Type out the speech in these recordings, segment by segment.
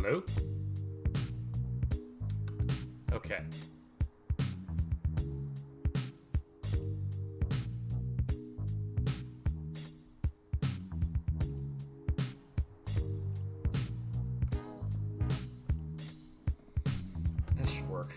Hello? Okay. This should work.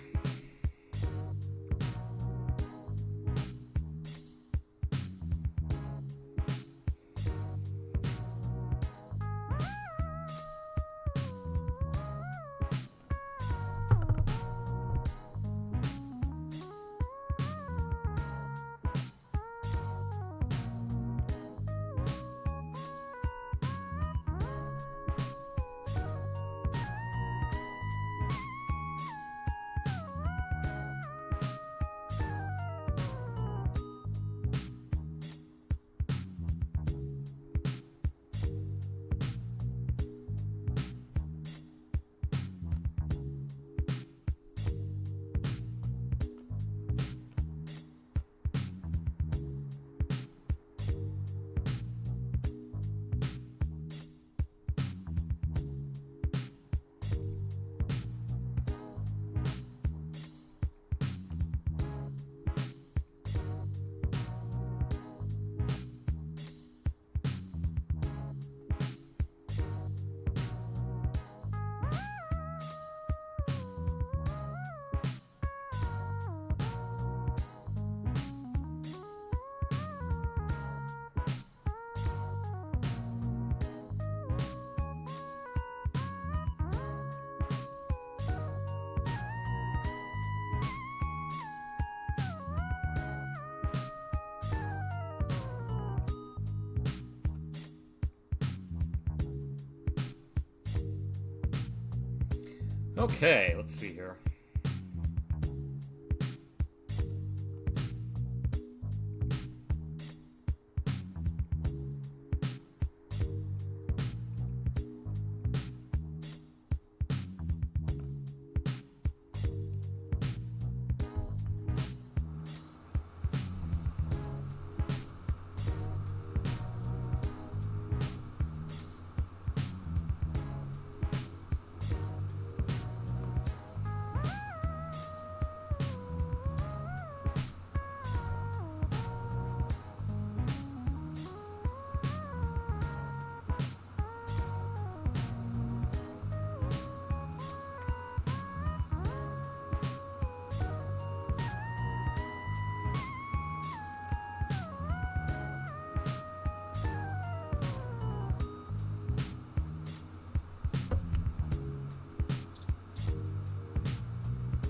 Okay, let's see here.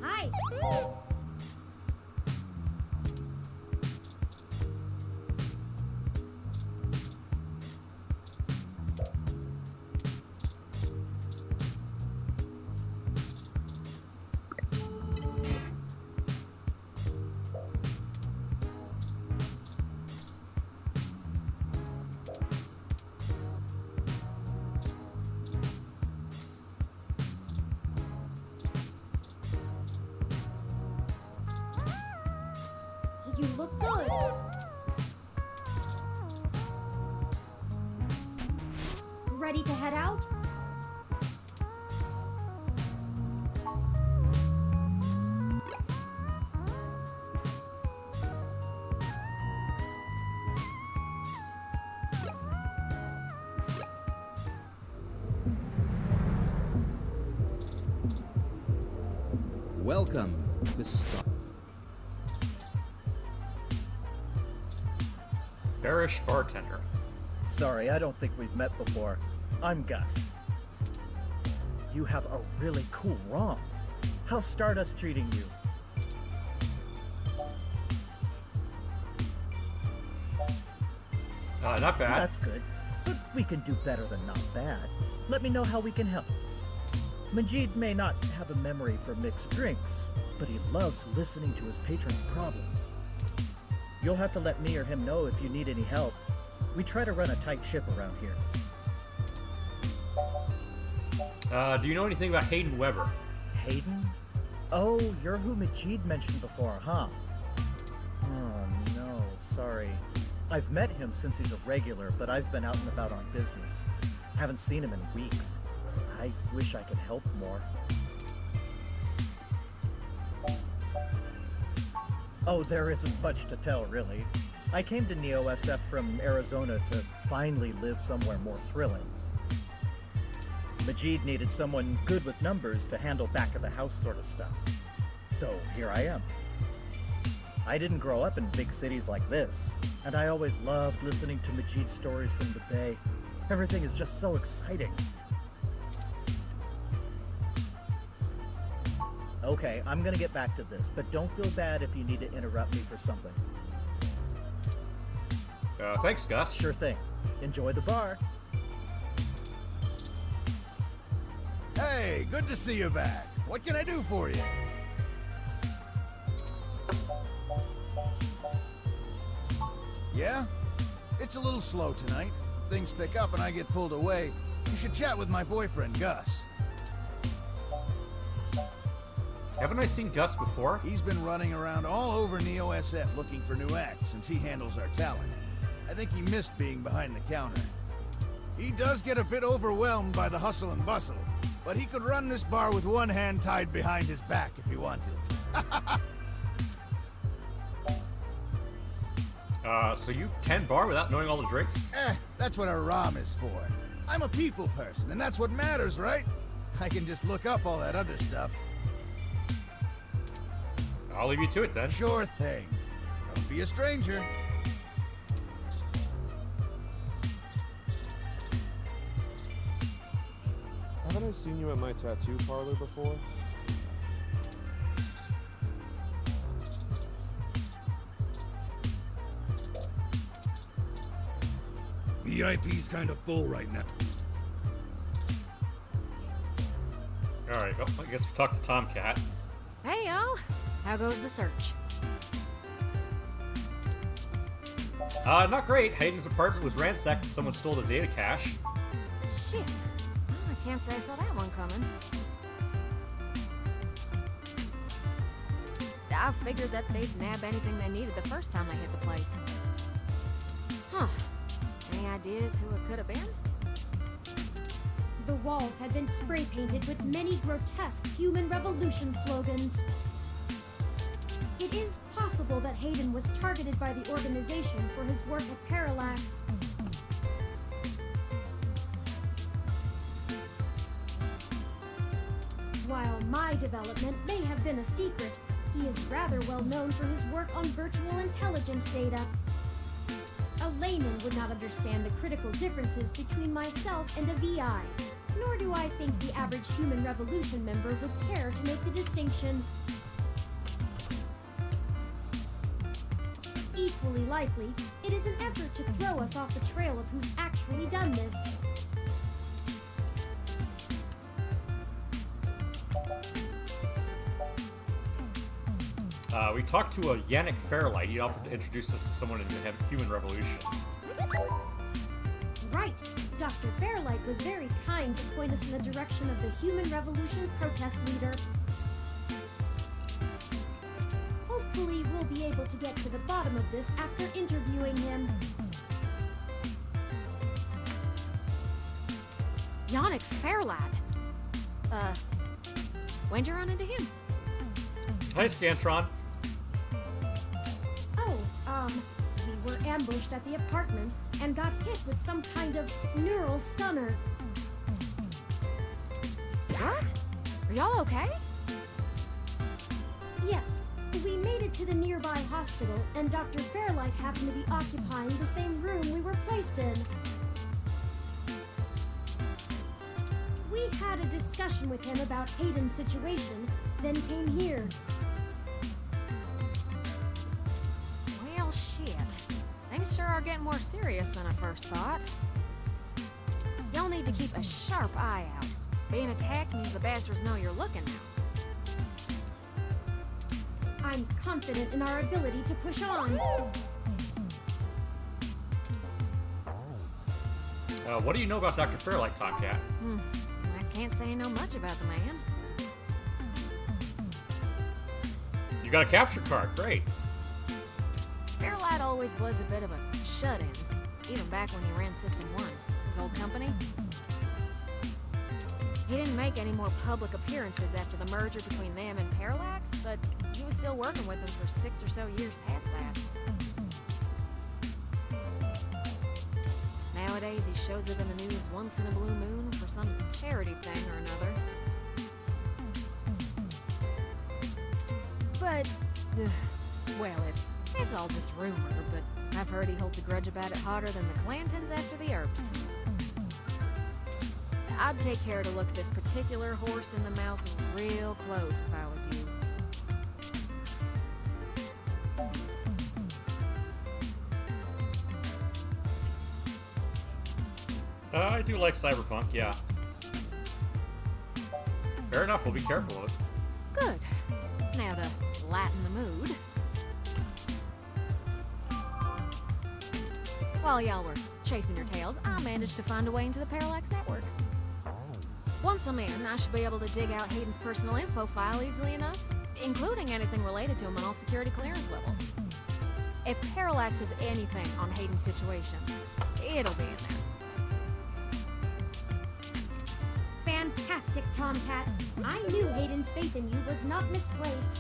Hi. You look good. Ready to head out? Welcome. This Bearish bartender. Sorry, I don't think we've met before. I'm Gus. You have a really cool ROM. How's Stardust treating you? Not bad. That's good, but we can do better than not bad. Let me know how we can help. Majid may not have a memory for mixed drinks, but he loves listening to his patrons' problems. You'll have to let me or him know if you need any help. We try to run a tight ship around here. Do you know anything about Hayden Weber? Hayden? Oh, you're who Majid mentioned before, huh? Oh no, sorry. I've met him since he's a regular, but I've been out and about on business. Haven't seen him in weeks. I wish I could help more. Oh, there isn't much to tell, really. I came to NeoSF from Arizona to finally live somewhere more thrilling. Majid needed someone good with numbers to handle back-of-the-house sort of stuff. So here I am. I didn't grow up in big cities like this, and I always loved listening to Majid's stories from the Bay. Everything is just so exciting. Okay, I'm gonna get back to this, but don't feel bad if you need to interrupt me for something. Thanks, Gus. Sure thing. Enjoy the bar. Hey, good to see you back. What can I do for you? Yeah? It's a little slow tonight. Things pick up and I get pulled away. You should chat with my boyfriend, Gus. Haven't I seen Gus before? He's been running around all over NeoSF looking for new acts since he handles our talent. I think he missed being behind the counter. He does get a bit overwhelmed by the hustle and bustle, but he could run this bar with one hand tied behind his back if he wanted. So you 10 bar without knowing all the drinks? That's what a ROM is for. I'm a people person, and that's what matters, right? I can just look up all that other stuff. I'll leave you to it then. Sure thing. Don't be a stranger. Haven't I seen you at my tattoo parlor before? VIP's kind of full right now. Alright, well, I guess we'll talk to Tomcat. Hey, y'all. How goes the search? Not great. Hayden's apartment was ransacked and someone stole the data cache. Shit. Well, I can't say I saw that one coming. I figured that they'd nab anything they needed the first time they hit the place. Huh. Any ideas who it could have been? The walls had been spray painted with many grotesque human revolution slogans. It is possible that Hayden was targeted by the organization for his work at Parallax. While my development may have been a secret, he is rather well known for his work on virtual intelligence data. A layman would not understand the critical differences between myself and a VI, nor do I think the average human revolution member would care to make the distinction. Equally likely, it is an effort to throw us off the trail of who's actually done this. We talked to a Yannick Fairlight. He offered to introduce us to someone in the Human Revolution. Right. Dr. Fairlight was very kind to point us in the direction of the Human Revolution protest leader. Hopefully, we'll be able to get to the bottom of this after interviewing him. Yannick Fairlight. When'd you run into him? Hi, Scantron. We were ambushed at the apartment and got hit with some kind of neural stunner. What? Are y'all okay? Yes, we made it to the nearby hospital, and Dr. Fairlight happened to be occupying the same room we were placed in. We had a discussion with him about Hayden's situation, then came here. Well, shit. Things sure are getting more serious than I first thought. Y'all need to keep a sharp eye out. Being attacked means the bastards know you're looking now. I'm confident in our ability to push on. What do you know about Dr. Fairlight, Tomcat? I can't say I know much about the man. You got a capture card. Great. Fairlight always was a bit of a shut-in, even back when he ran System 1, his old company. He didn't make any more public appearances after the merger between them and Parallax, but he was still working with them for 6 or so years past that. Nowadays, he shows up in the news once in a blue moon for some charity thing or another. But, well, it's all just rumor, but I've heard he holds a grudge about it hotter than the Clantons after the Earps. I'd take care to look this particular horse in the mouth real close if I was you. I do like cyberpunk, yeah. Fair enough, we'll be careful of it. Good. Now to lighten the mood. While y'all were chasing your tails, I managed to find a way into the Parallax network. Once I'm in, I should be able to dig out Hayden's personal info file easily enough, including anything related to him on all security clearance levels. If Parallax has anything on Hayden's situation, it'll be in there. Fantastic, Tomcat. I knew Hayden's faith in you was not misplaced.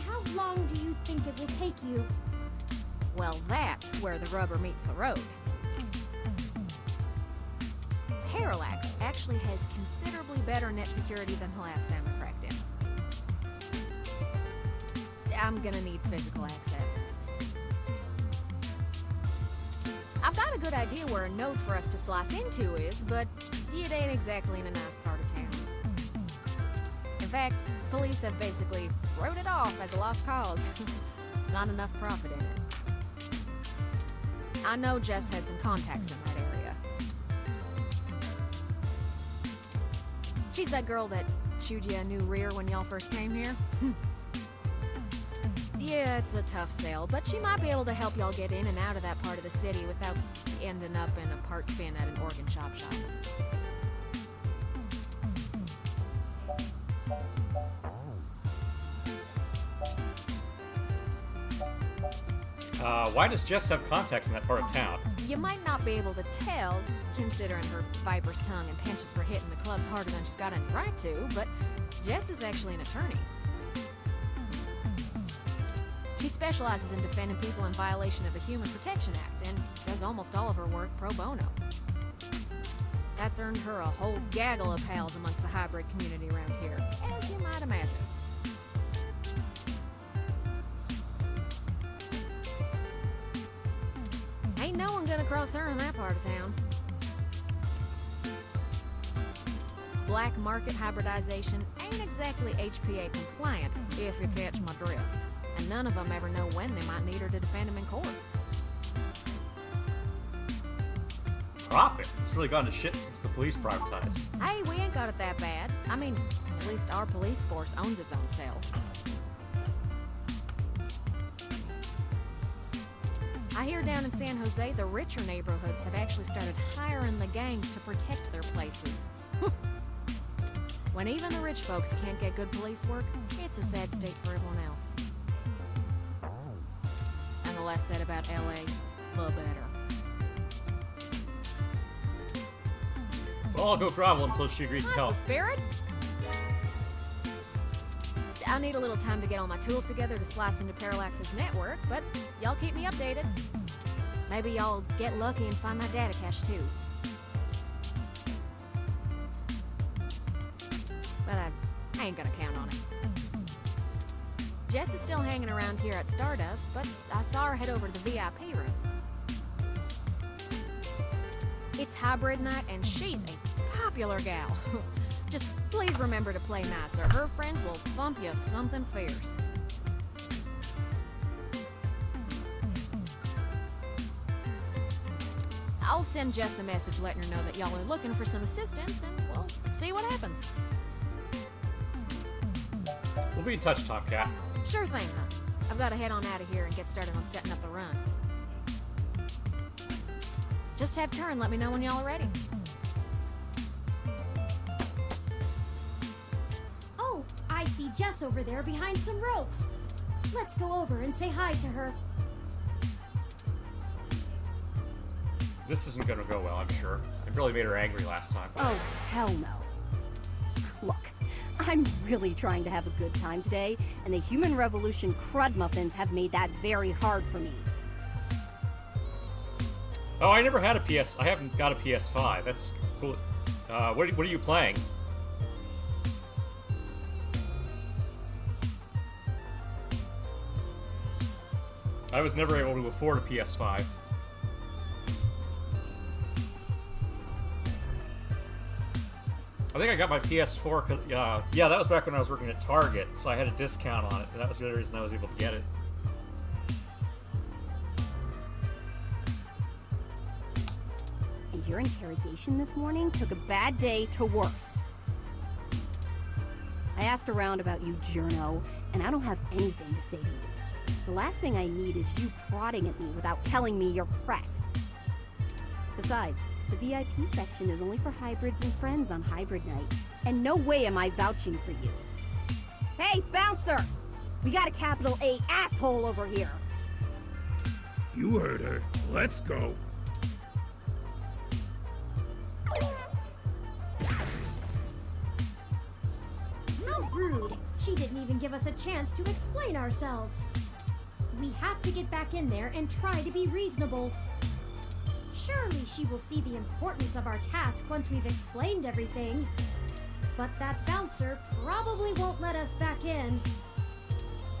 How long do you think it will take you? Well, that's where the rubber meets the road. Parallax actually has considerably better net security than the last time I cracked in. I'm gonna need physical access. I've got a good idea where a node for us to slice into is, but it ain't exactly in a nice part of town. In fact, police have basically wrote it off as a lost cause. Not enough profit in it. I know Jess has some contacts in that area. She's that girl that chewed you a new rear when y'all first came here. Yeah, it's a tough sale, but she might be able to help y'all get in and out of that part of the city without ending up in a parts bin at an organ shop. Why does Jess have contacts in that part of town? You might not be able to tell, considering her viper's tongue and penchant for hitting the clubs harder than she's got any right to, but Jess is actually an attorney. She specializes in defending people in violation of the Human Protection Act and does almost all of her work pro bono. That's earned her a whole gaggle of pals amongst the hybrid community around here, as you might imagine. Ain't no one gonna cross her in that part of town. Black market hybridization ain't exactly HPA compliant, if you catch my drift. And none of them ever know when they might need her to defend them in court. Profit? It's really gone to shit since the police privatized. Hey, we ain't got it that bad. I mean, at least our police force owns its own self. I hear down in San Jose, the richer neighborhoods have actually started hiring the gangs to protect their places. When even the rich folks can't get good police work, it's a sad state for everyone else. And the less said about LA, the better. Well, I'll go grovel until she agrees to That's help. the spirit. I need a little time to get all my tools together to slice into Parallax's network, but y'all keep me updated. Maybe y'all get lucky and find my data cache too. But I ain't gonna count on it. Jess is still hanging around here at Stardust, but I saw her head over to the VIP room. It's hybrid night, and she's a popular gal. Just please remember to play nice, or her friends will thump you something fierce. I'll send Jess a message letting her know that y'all are looking for some assistance, and we'll see what happens. We'll be in touch, Tomcat. Sure thing, huh? I've got to head on out of here and get started on setting up the run. Just have turn, let me know when y'all are ready. Oh, I see Jess over there behind some ropes. Let's go over and say hi to her. This isn't gonna go well, I'm sure. I really made her angry last time. Oh, hell no. Look, I'm really trying to have a good time today, and the Human Revolution crud muffins have made that very hard for me. Oh, I never had a PS. I haven't got a PS5. That's cool. What are you playing? I was never able to afford a PS5. I think I got my PS4, yeah, that was back when I was working at Target, so I had a discount on it, and that was the only reason I was able to get it. And your interrogation this morning took a bad day to worse. I asked around about you, Journo, and I don't have anything to say to you. The last thing I need is you prodding at me without telling me you're press. Besides, the VIP section is only for hybrids and friends on hybrid night, and no way am I vouching for you. Hey, bouncer! We got a capital A asshole over here! You heard her. Let's go. How rude! She didn't even give us a chance to explain ourselves. We have to get back in there and try to be reasonable. Surely she will see the importance of our task once we've explained everything. But that bouncer probably won't let us back in.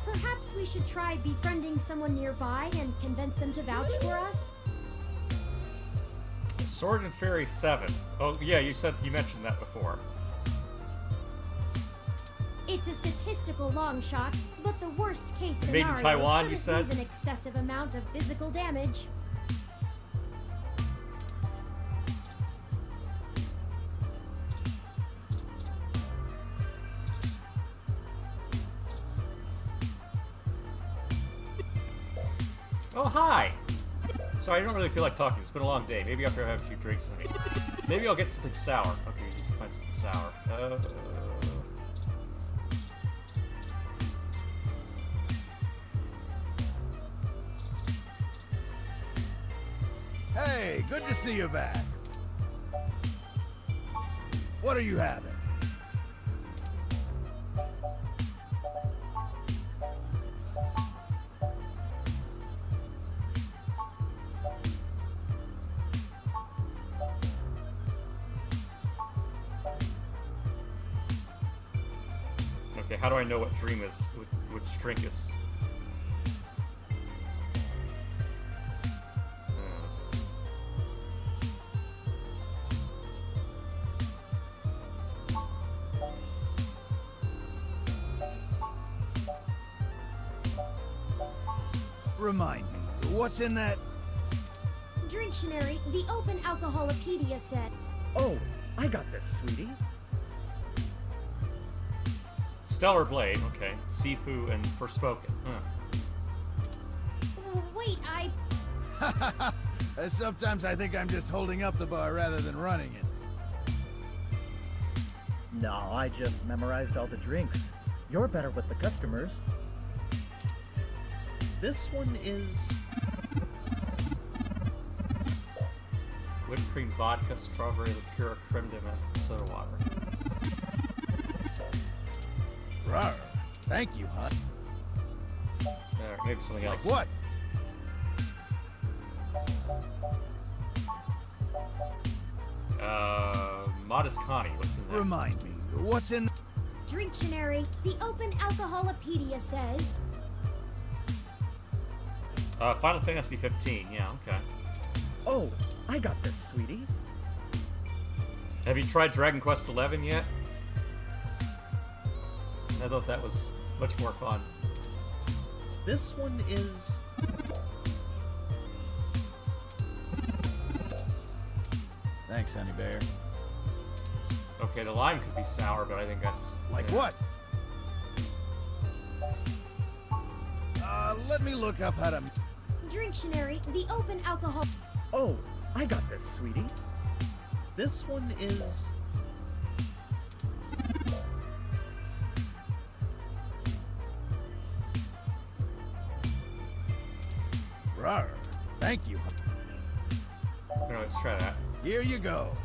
Perhaps we should try befriending someone nearby and convince them to vouch for us? Sword and Fairy 7. Oh, yeah, you mentioned that before. It's a statistical long shot, but the worst case Made in scenario Taiwan, you shouldn't said? leave an excessive amount of physical damage. Oh, hi! Sorry, I don't really feel like talking. It's been a long day. Maybe after I have a few drinks in me. Maybe I'll get something sour. Okay, you need to find something sour. Hey, good to see you back. What are you having? Okay, how do I know what dream is, which drink is? Remind me, what's in that? Dictionary, the Open Alcoholopedia set. Oh, I got this, sweetie. Stellar Blade, okay. Sifu and Forspoken, huh. Wait, Sometimes I think I'm just holding up the bar rather than running it. No, I just memorized all the drinks. You're better with the customers. This one is... Whipped cream vodka, strawberry liqueur, creme de menthe, soda water. Rawr. Thank you, hon. Maybe something else. Like what? Modest Connie, what's in there? Remind me, what's in... Dictionary, the Open Alcoholopedia says. Final Fantasy 15, yeah, okay. Oh, I got this, sweetie. Have you tried Dragon Quest 11 yet? I thought that was much more fun. This one is... Thanks, honey bear. Okay, the lime could be sour, but I think that's... Like yeah. what? Let me look up how to... Dictionary, the Open Alcohol... Oh, I got this, sweetie. This one is... Rawr. Thank you. Here, let's try that. Here you go.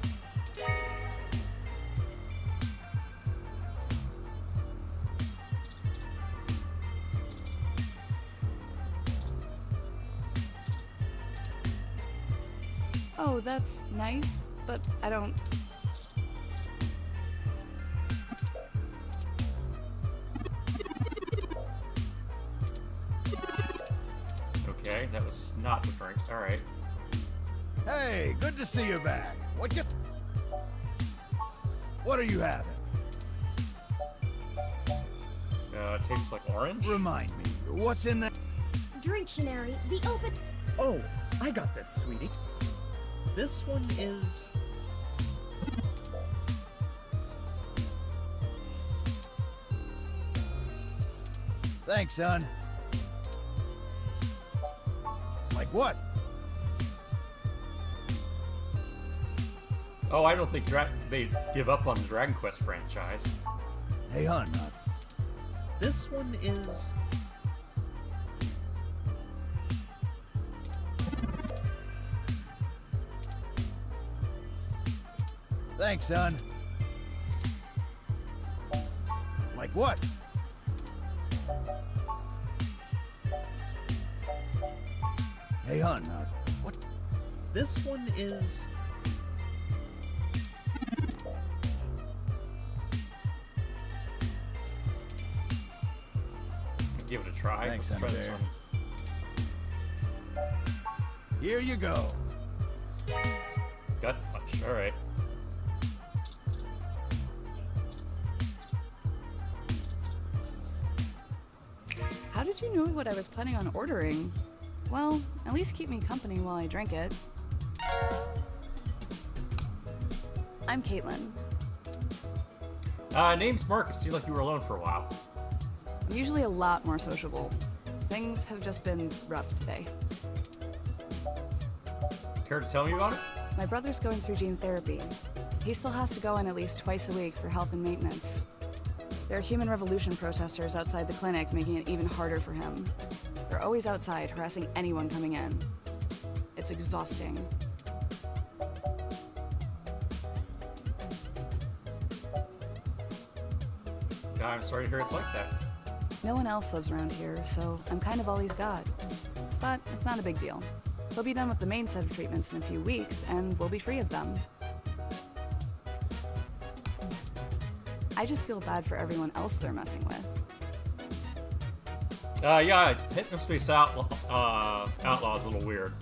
Oh, that's nice, but I don't... Okay, that was not the drink. Alright. Hey, good to see you back. What are you having? It tastes like orange? Remind me, what's in that? Dictionary, the open. Oh, I got this, sweetie. This one is... Thanks, son. Like what? Oh, I don't think they give up on the Dragon Quest franchise. Hey, hon. This one is... Thanks, son. Like what? Hey, hon. What? This one is... Give it a try. Thanks, Let's try this Senator. one. Here you go. Gut punch. Alright. How did you know what I was planning on ordering? Well, at least keep me company while I drink it. I'm Caitlin. Name's Marcus. Seemed like you were alone for a while. I'm usually a lot more sociable. Things have just been rough today. Care to tell me about it? My brother's going through gene therapy. He still has to go in at least twice a week for health and maintenance. There are human revolution protesters outside the clinic, making it even harder for him. They're always outside, harassing anyone coming in. It's exhausting. I'm sorry to hear it's like that. No one else lives around here, so I'm kind of all he's got. But it's not a big deal. He'll be done with the main set of treatments in a few weeks, and we'll be free of them. I just feel bad for everyone else they're messing with. Yeah, Hypnospace Outlaw is a little weird.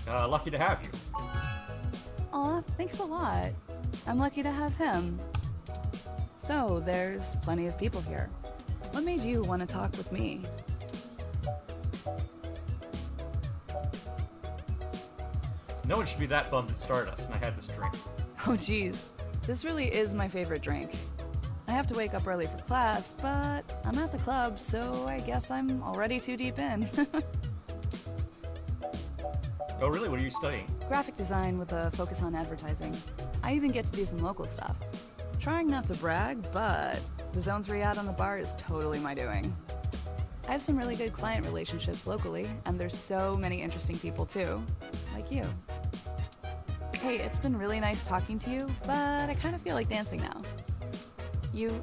Lucky to have you. Aw, thanks a lot. I'm lucky to have him. So, there's plenty of people here. What made you want to talk with me? No one should be that bummed at Stardust, and I had this drink. Oh geez, this really is my favorite drink. I have to wake up early for class, but I'm at the club, so I guess I'm already too deep in. Oh really? What are you studying? Graphic design with a focus on advertising. I even get to do some local stuff. Trying not to brag, but the Zone 3 ad on the bar is totally my doing. I have some really good client relationships locally, and there's so many interesting people too, like you. Hey, it's been really nice talking to you, but I kind of feel like dancing now. You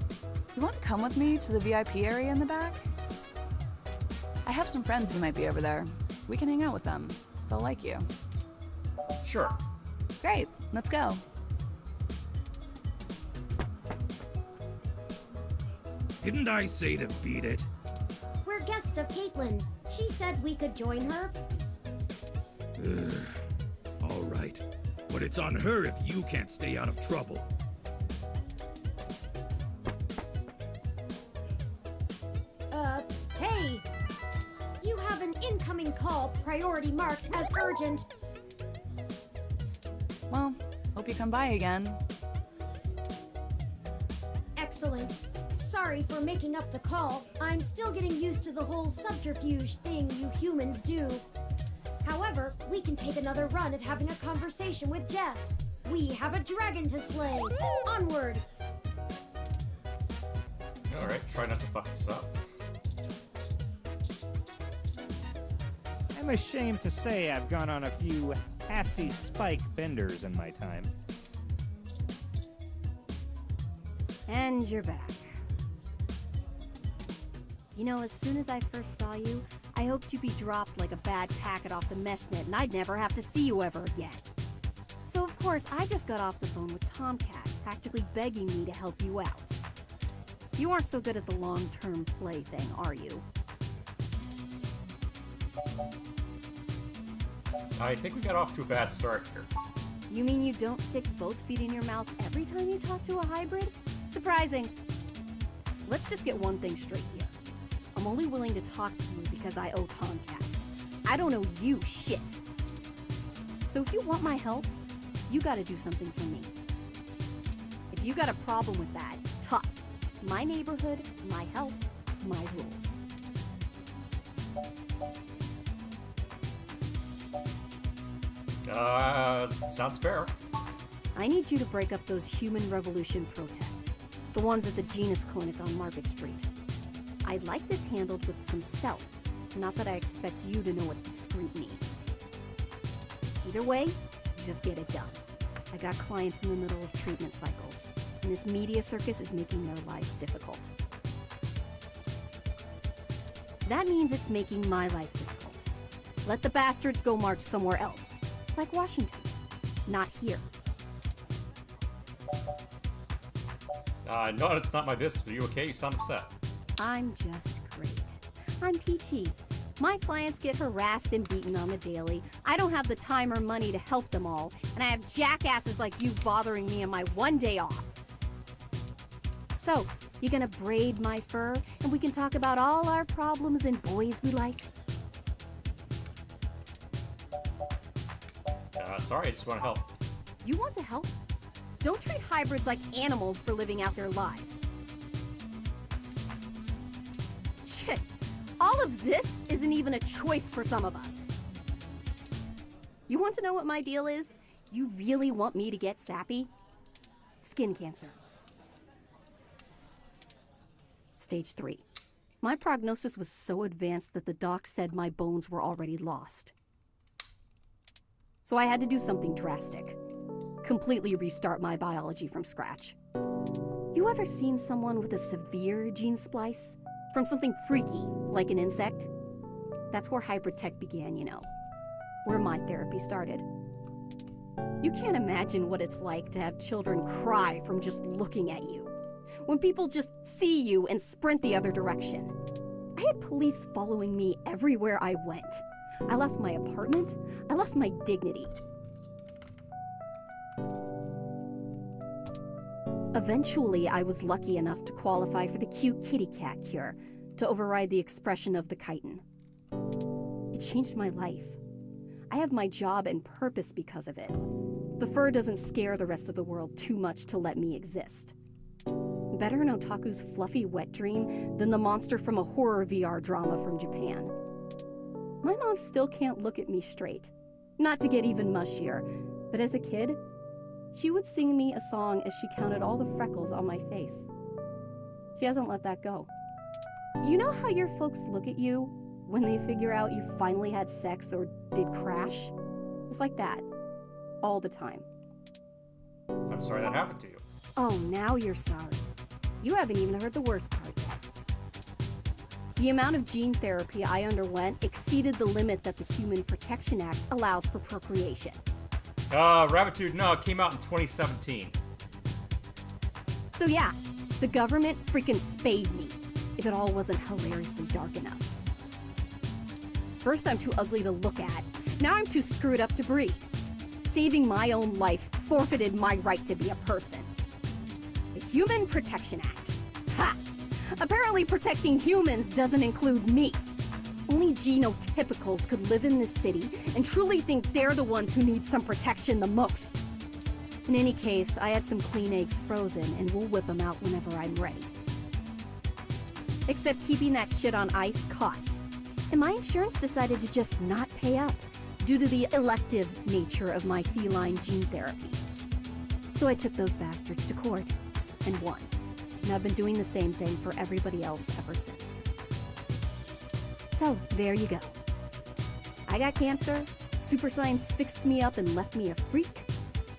want to come with me to the VIP area in the back? I have some friends who might be over there. We can hang out with them. They'll like you. Sure. Great, let's go. Didn't I say to beat it? We're guests of Caitlin. She said we could join her. All right. But it's on her if you can't stay out of trouble. Hey! You have an incoming call, priority marked as urgent. Well, hope you come by again. Excellent. Sorry for making up the call. I'm still getting used to the whole subterfuge thing you humans do. However, we can take another run at having a conversation with Jess. We have a dragon to slay. Onward! Alright, try not to fuck this up. I'm ashamed to say I've gone on a few assy spike benders in my time. And you're back. You know, as soon as I first saw you, I hoped you'd be dropped like a bad packet off the mesh net and I'd never have to see you ever again. So of course, I just got off the phone with Tomcat, practically begging me to help you out. You aren't so good at the long-term play thing, are you? I think we got off to a bad start here. You mean you don't stick both feet in your mouth every time you talk to a hybrid? Surprising. Let's just get one thing straight here. I'm only willing to talk to you because I owe Tomcat. I don't owe you shit. So if you want my help, you gotta do something for me. If you got a problem with that, tough. My neighborhood, my help, my rules. Sounds fair. I need you to break up those Human Revolution protests. The ones at the Genus Clinic on Market Street. I'd like this handled with some stealth. Not that I expect you to know what discreet means. Either way, just get it done. I got clients in the middle of treatment cycles, and this media circus is making their lives difficult. That means it's making my life difficult. Let the bastards go march somewhere else, like Washington. Not here. No, it's not my business. Are you okay? You sound upset. I'm just great. I'm peachy. My clients get harassed and beaten on the daily. I don't have the time or money to help them all, and I have jackasses like you bothering me on my one day off. So, you gonna braid my fur, and we can talk about all our problems and boys we like? Sorry, I just want to help. You want to help? Don't treat hybrids like animals for living out their lives. Shit, all of this isn't even a choice for some of us. You want to know what my deal is? You really want me to get sappy? Skin cancer. Stage 3. My prognosis was so advanced that the doc said my bones were already lost. So I had to do something drastic. Completely restart my biology from scratch. You ever seen someone with a severe gene splice? From something freaky, like an insect? That's where hybrid tech began, you know. Where my therapy started. You can't imagine what it's like to have children cry from just looking at you. When people just see you and sprint the other direction. I had police following me everywhere I went. I lost my apartment. I lost my dignity. Eventually, I was lucky enough to qualify for the cute kitty cat cure to override the expression of the chitin. It changed my life. I have my job and purpose because of it. The fur doesn't scare the rest of the world too much to let me exist. Better an otaku's fluffy wet dream than the monster from a horror VR drama from Japan. My mom still can't look at me straight. Not to get even mushier, but as a kid, she would sing me a song as she counted all the freckles on my face. She hasn't let that go. You know how your folks look at you when they figure out you finally had sex or did crash? It's like that. All the time. I'm sorry that happened to you. Oh, now you're sorry. You haven't even heard the worst part yet. The amount of gene therapy I underwent exceeded the limit that the Human Protection Act allows for procreation. Rabbitude, no, it came out in 2017. So yeah, the government freaking spayed me, if it all wasn't hilariously dark enough. First I'm too ugly to look at, now I'm too screwed up to breed. Saving my own life forfeited my right to be a person. The Human Protection Act. Ha! Apparently protecting humans doesn't include me. Only genotypicals could live in this city and truly think they're the ones who need some protection the most. In any case, I had some clean eggs frozen and we'll whip them out whenever I'm ready. Except keeping that shit on ice costs. And my insurance decided to just not pay up due to the elective nature of my feline gene therapy. So I took those bastards to court and won. And I've been doing the same thing for everybody else ever since. So, there you go. I got cancer, super science fixed me up and left me a freak,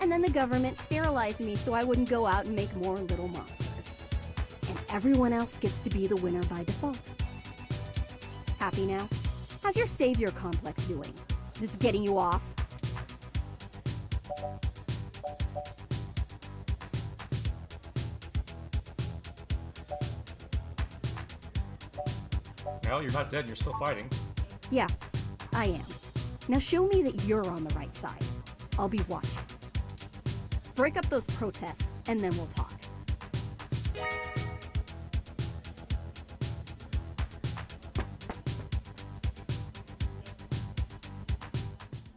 and then the government sterilized me so I wouldn't go out and make more little monsters. And everyone else gets to be the winner by default. Happy now? How's your savior complex doing? This is getting you off? Well, you're not dead, you're still fighting. Yeah, I am. Now show me that you're on the right side. I'll be watching. Break up those protests, and then we'll talk.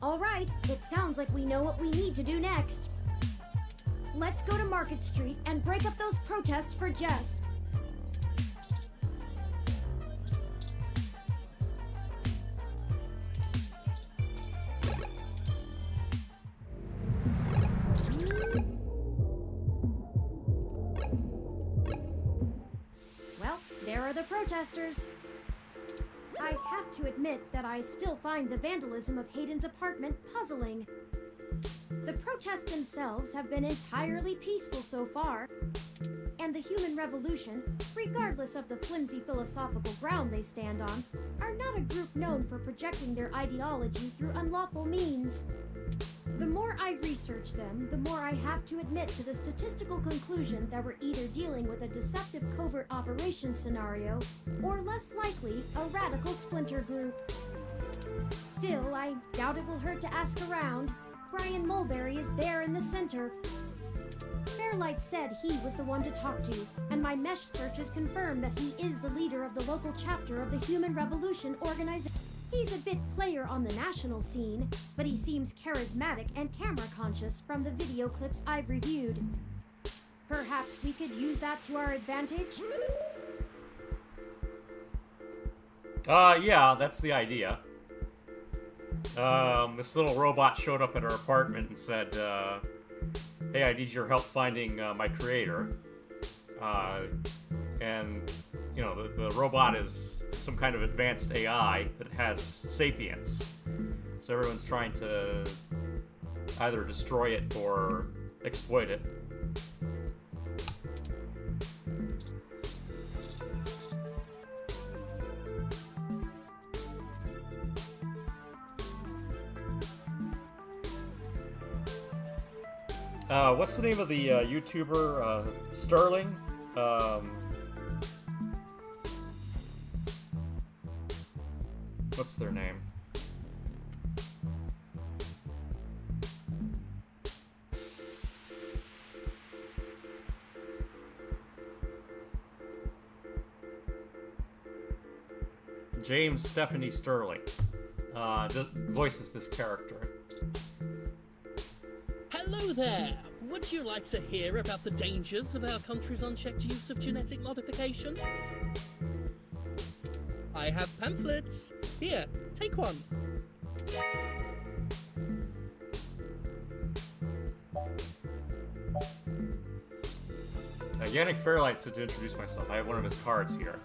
All right, it sounds like we know what we need to do next. Let's go to Market Street and break up those protests for Jess. Well, there are the protesters. I have to admit that I still find the vandalism of Hayden's apartment puzzling. The protests themselves have been entirely peaceful so far, and the human revolution, regardless of the flimsy philosophical ground they stand on, are not a group known for projecting their ideology through unlawful means. The more I research them, the more I have to admit to the statistical conclusion that we're either dealing with a deceptive covert operations scenario, or less likely, a radical splinter group. Still, I doubt it will hurt to ask around. Brian Mulberry is there in the center. Fairlight said he was the one to talk to, and my mesh searches confirm that he is the leader of the local chapter of the Human Revolution organization. He's a bit player on the national scene, but he seems charismatic and camera-conscious from the video clips I've reviewed. Perhaps we could use that to our advantage? Yeah, that's the idea. This little robot showed up at our apartment and said, hey, I need your help finding my creator. And, you know, the robot is some kind of advanced AI that has sapience. So everyone's trying to either destroy it or exploit it. What's the name of the YouTuber? Sterling? What's their name? James Stephanie Sterling voices this character. Hello there! Would you like to hear about the dangers of our country's unchecked use of genetic modification? I have pamphlets. Here, take one. Yannick Fairlight said to introduce myself. I have one of his cards here.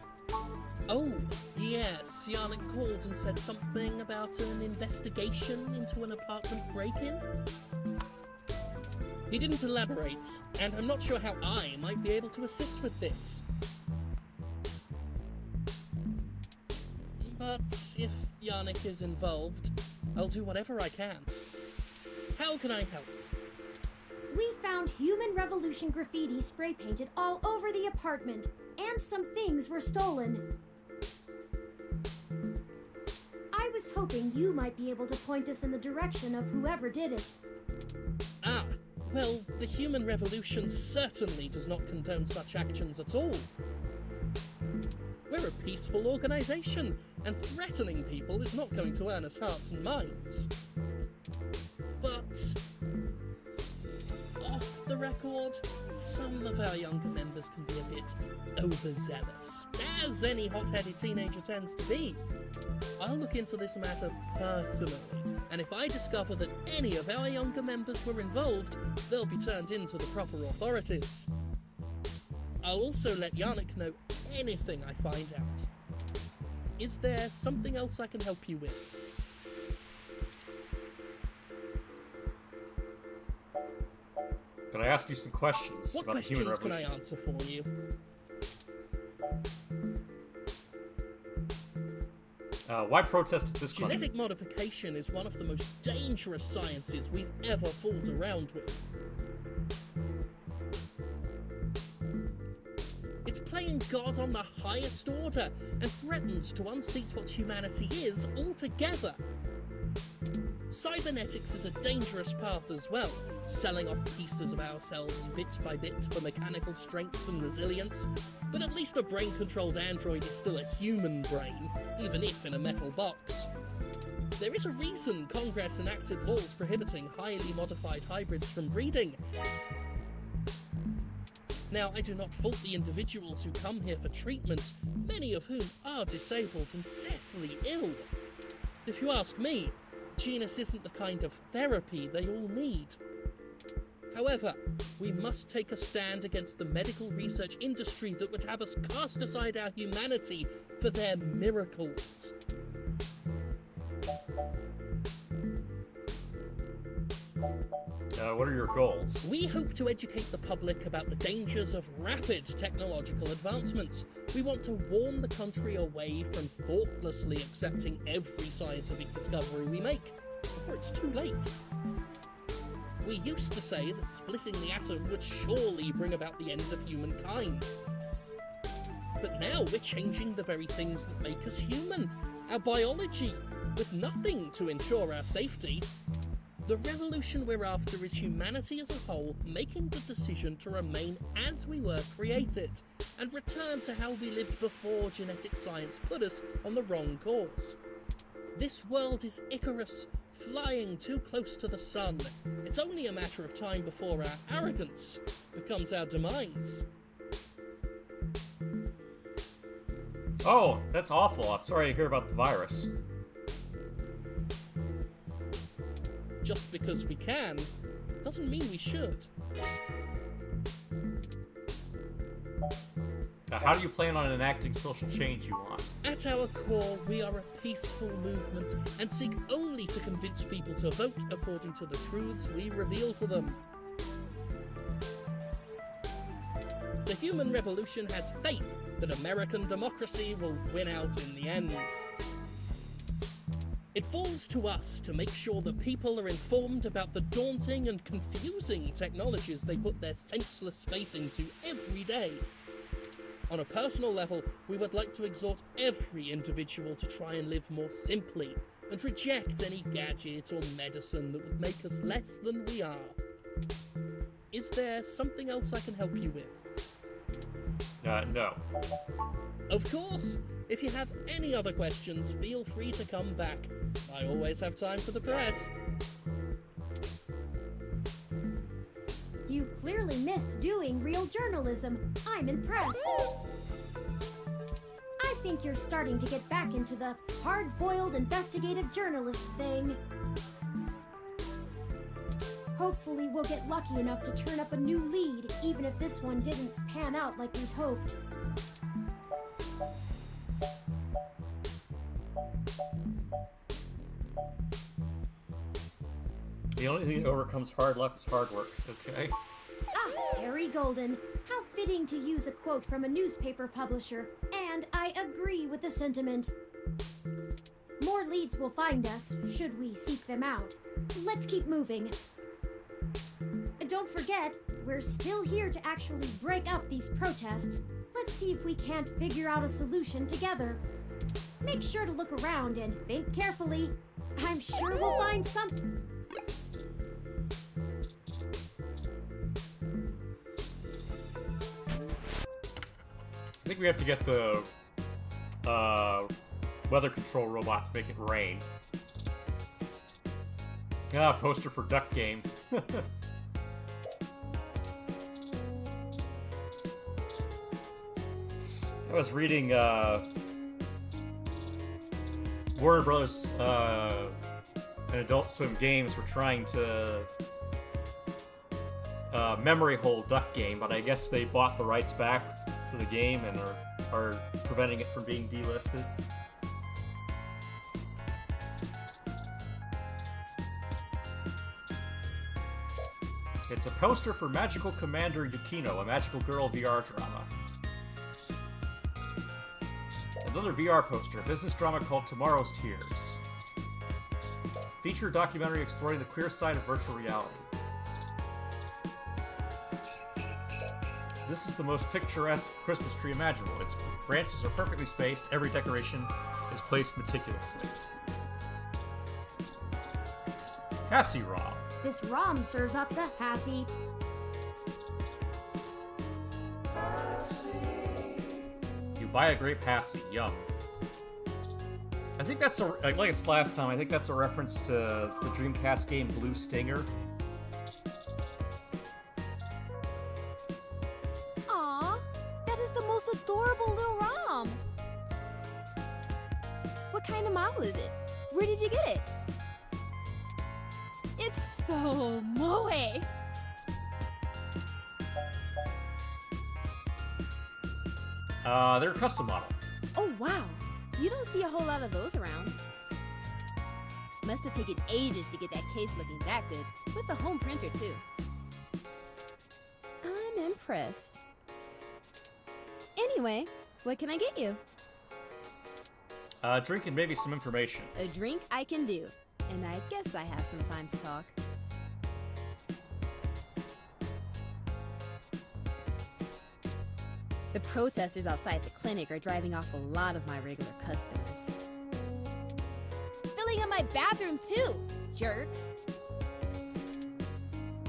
Oh, yes, Yannick called and said something about an investigation into an apartment break-in. He didn't elaborate, and I'm not sure how I might be able to assist with this. But if Yannick is involved, I'll do whatever I can. How can I help? We found Human Revolution graffiti spray painted all over the apartment, and some things were stolen. I was hoping you might be able to point us in the direction of whoever did it. Ah, well, the Human Revolution certainly does not condone such actions at all. We're a peaceful organization, and threatening people is not going to earn us hearts and minds. But off the record, some of our younger members can be a bit overzealous, as any hot-headed teenager tends to be. I'll look into this matter personally, and if I discover that any of our younger members were involved, they'll be turned in to the proper authorities. I'll also let Yannick know anything I find out. Is there something else I can help you with? Can I ask you some questions What about the Human questions can Revolution? I answer for you? Why protest at this clinic? Genetic modification is one of the most dangerous sciences we've ever fooled around with. It's playing God on the highest order and threatens to unseat what humanity is altogether. Cybernetics is a dangerous path as well, selling off pieces of ourselves bit by bit for mechanical strength and resilience, but at least a brain-controlled android is still a human brain, even if in a metal box. There is a reason Congress enacted laws prohibiting highly modified hybrids from breeding. Now, I do not fault the individuals who come here for treatment, many of whom are disabled and deathly ill. If you ask me, genus isn't the kind of therapy they all need. However, we must take a stand against the medical research industry that would have us cast aside our humanity for their miracles. What are your goals? We hope to educate the public about the dangers of rapid technological advancements. We want to warn the country away from thoughtlessly accepting every scientific discovery we make, before it's too late. We used to say that splitting the atom would surely bring about the end of humankind. But now we're changing the very things that make us human, our biology, with nothing to ensure our safety. The revolution we're after is humanity as a whole making the decision to remain as we were created, and return to how we lived before genetic science put us on the wrong course. This world is Icarus, flying too close to the sun. It's only a matter of time before our arrogance becomes our demise. Oh, that's awful. I'm sorry to hear about the virus. Just because we can, doesn't mean we should. How do you plan on enacting social change you want? At our core, we are a peaceful movement and seek only to convince people to vote according to the truths we reveal to them. The human revolution has faith that American democracy will win out in the end. It falls to us to make sure that people are informed about the daunting and confusing technologies they put their senseless faith into every day. On a personal level, we would like to exhort every individual to try and live more simply and reject any gadget or medicine that would make us less than we are. Is there something else I can help you with? No. Of course! If you have any other questions, feel free to come back. I always have time for the press. You clearly missed doing real journalism. I'm impressed. I think you're starting to get back into the hard-boiled investigative journalist thing. Hopefully we'll get lucky enough to turn up a new lead, even if this one didn't pan out like we'd hoped. The only thing that overcomes hard luck is hard work, okay? Ah, Harry Golden. How fitting to use a quote from a newspaper publisher, and I agree with the sentiment. More leads will find us, should we seek them out. Let's keep moving. Don't forget, we're still here to actually break up these protests. Let's see if we can't figure out a solution together. Make sure to look around and think carefully. I'm sure we'll find something. I think we have to get the weather control robot to make it rain. Ah, poster for Duck Game. I was reading Warner Bros. And Adult Swim Games were trying to memory hole Duck Game, but I guess they bought the rights back for the game and are preventing it from being delisted. It's a poster for Magical Commander Yukino, a magical girl VR drama. Another VR poster, a business drama called Tomorrow's Tears. Feature documentary exploring the queer side of virtual reality. This is the most picturesque Christmas tree imaginable. Its branches are perfectly spaced. Every decoration is placed meticulously. Hassie ROM. This ROM serves up the Hassie. You buy a grape Hassie. Yum. I think that's like it's last time. I think that's a reference to the Dreamcast game Blue Stinger. Aw, that is the most adorable little ROM. What kind of model is it? Where did you get it? It's so moe. They're a custom model. Oh wow, you don't see a whole lot of those around. Must have taken ages to get that case looking that good, with the home printer too. I'm impressed. Anyway, what can I get you? A drink and maybe some information. A drink I can do, and I guess I have some time to talk. The protesters outside the clinic are driving off a lot of my regular customers. Filling up my bathroom too, jerks.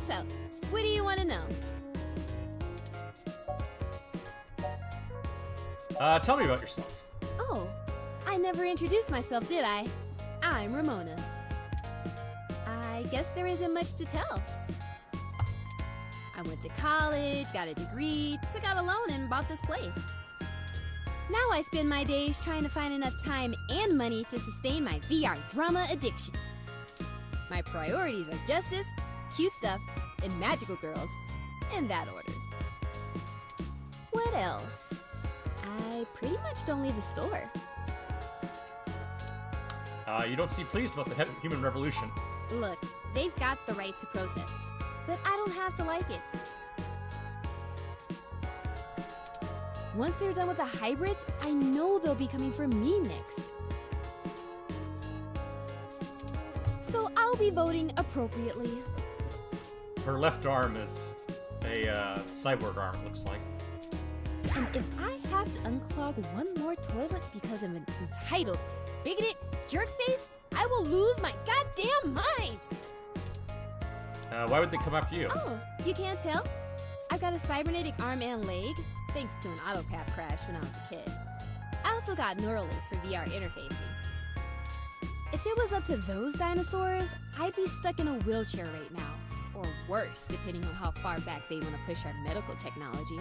So, what do you want to know? Tell me about yourself. Oh, I never introduced myself, did I? I'm Ramona. I guess there isn't much to tell. I went to college, got a degree, took out a loan, and bought this place. Now I spend my days trying to find enough time and money to sustain my VR drama addiction. My priorities are justice, cute stuff, and magical girls, in that order. What else? I pretty much don't leave the store. You don't seem pleased about the human revolution. Look, they've got the right to protest, but I don't have to like it. Once they're done with the hybrids, I know they'll be coming for me next. So I'll be voting appropriately. Her left arm is a cyborg arm, it looks like. And if I have to unclog one more toilet because of an entitled, bigoted jerkface, I will lose my goddamn mind! Why would they come after you? Oh, you can't tell? I've got a cybernetic arm and leg, thanks to an autocap crash when I was a kid. I also got Neuralinks for VR interfacing. If it was up to those dinosaurs, I'd be stuck in a wheelchair right now. Or worse, depending on how far back they want to push our medical technology.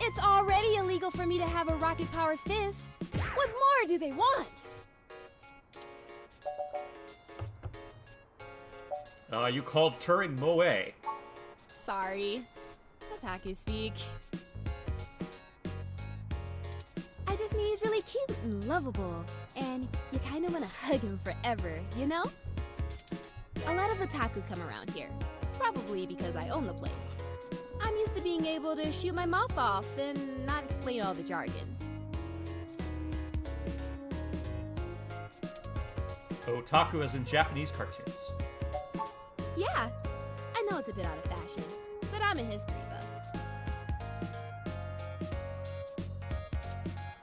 It's already illegal for me to have a rocket-powered fist. What more do they want? You called Turing moe. Sorry. Otaku speak. I just mean he's really cute and lovable, and you kind of want to hug him forever, you know? A lot of otaku come around here, probably because I own the place. I'm used to being able to shoot my mouth off and not explain all the jargon. Otaku as in Japanese cartoons. Yeah, I know it's a bit out of fashion, but I'm a history buff.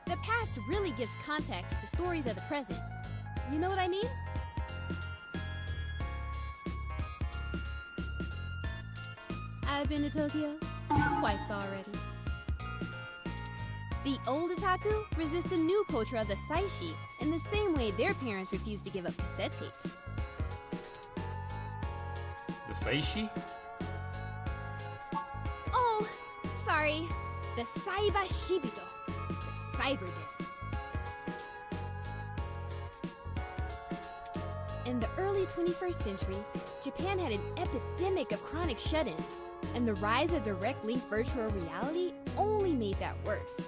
The past really gives context to stories of the present. You know what I mean? I've been to Tokyo twice already. The old otaku resist the new culture of the saishi in the same way their parents refuse to give up cassette tapes. The Seishi? Oh, sorry. The Saiba Shibito. The Cyber Den. In the early 21st century, Japan had an epidemic of chronic shut-ins, and the rise of direct link virtual reality only made that worse.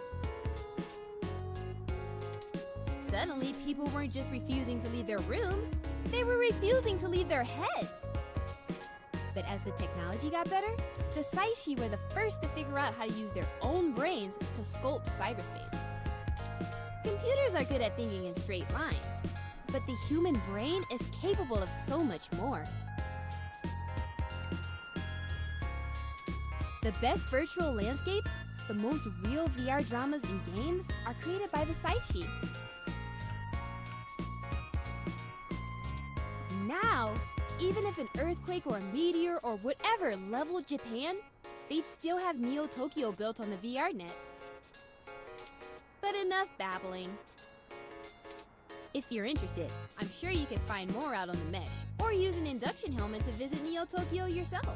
Suddenly, people weren't just refusing to leave their rooms, they were refusing to leave their heads. But as the technology got better, the Saishi were the first to figure out how to use their own brains to sculpt cyberspace. Computers are good at thinking in straight lines, but the human brain is capable of so much more. The best virtual landscapes, the most real VR dramas and games, are created by the Saishi. Now, even if an earthquake or a meteor or whatever leveled Japan, they'd still have Neo Tokyo built on the VR net. But enough babbling. If you're interested, I'm sure you could find more out on the mesh, or use an induction helmet to visit Neo Tokyo yourself.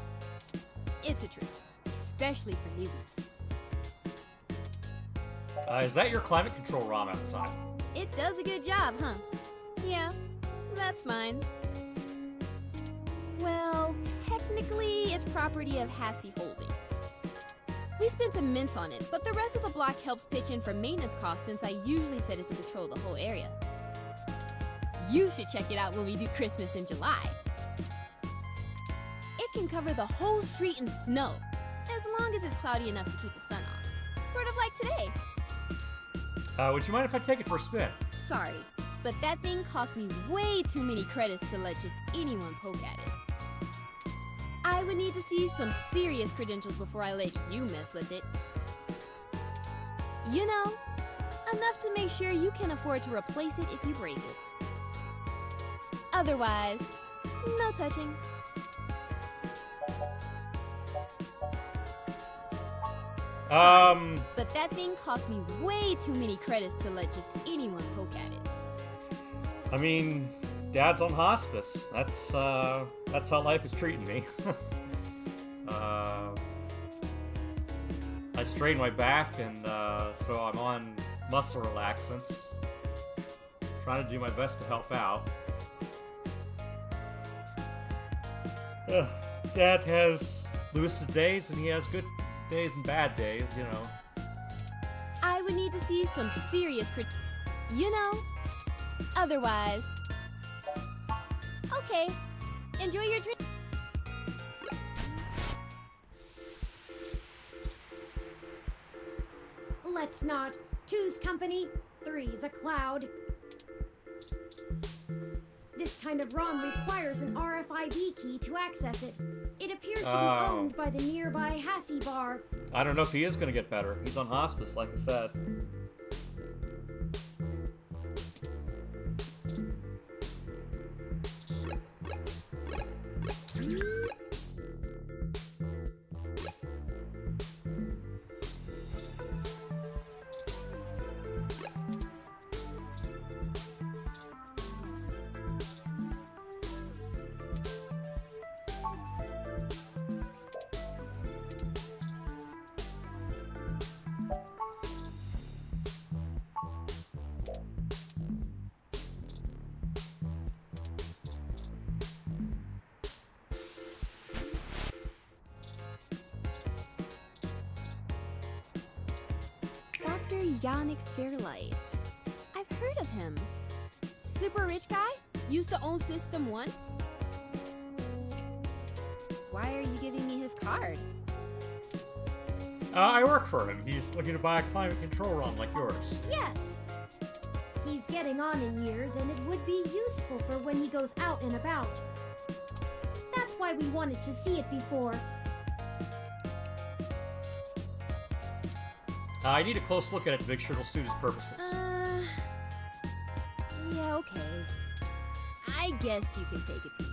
It's a treat, especially for newbies. Is that your climate control ROM outside? It does a good job, huh? Yeah, that's mine. Well, technically, it's property of Hassie Holdings. We spent some mints on it, but the rest of the block helps pitch in for maintenance costs since I usually set it to patrol the whole area. You should check it out when we do Christmas in July. It can cover the whole street in snow, as long as it's cloudy enough to keep the sun off. Sort of like today. Would you mind if I take it for a spin? Sorry, but that thing cost me way too many credits to let just anyone poke at it. I would need to see some serious credentials before I let you mess with it. You know, enough to make sure you can afford to replace it if you break it. Otherwise, no touching. Sorry, but that thing cost me way too many credits to let just anyone poke at it. I mean, Dad's on hospice. That's how life is treating me. I strained my back, and so I'm on muscle relaxants. Trying to do my best to help out. Dad has lucid days, and he has good days and bad days, you know. I would need to see some serious you know. Otherwise, okay. Enjoy your drink. Let's not. Two's company, three's a cloud. This kind of ROM requires an RFID key to access it. It appears to be owned by the nearby Hassie bar. I don't know if he is going to get better. He's on hospice, like I said. Dr. Yannick Fairlight. I've heard of him. Super rich guy? Used to own System 1? Why are you giving me his card? I work for him. He's looking to buy a climate control ROM like yours. Yes. He's getting on in years, and it would be useful for when he goes out and about. That's why we wanted to see it before. I need a close look at it to make sure it'll suit his purposes. Yeah, okay. I guess you can take a peek.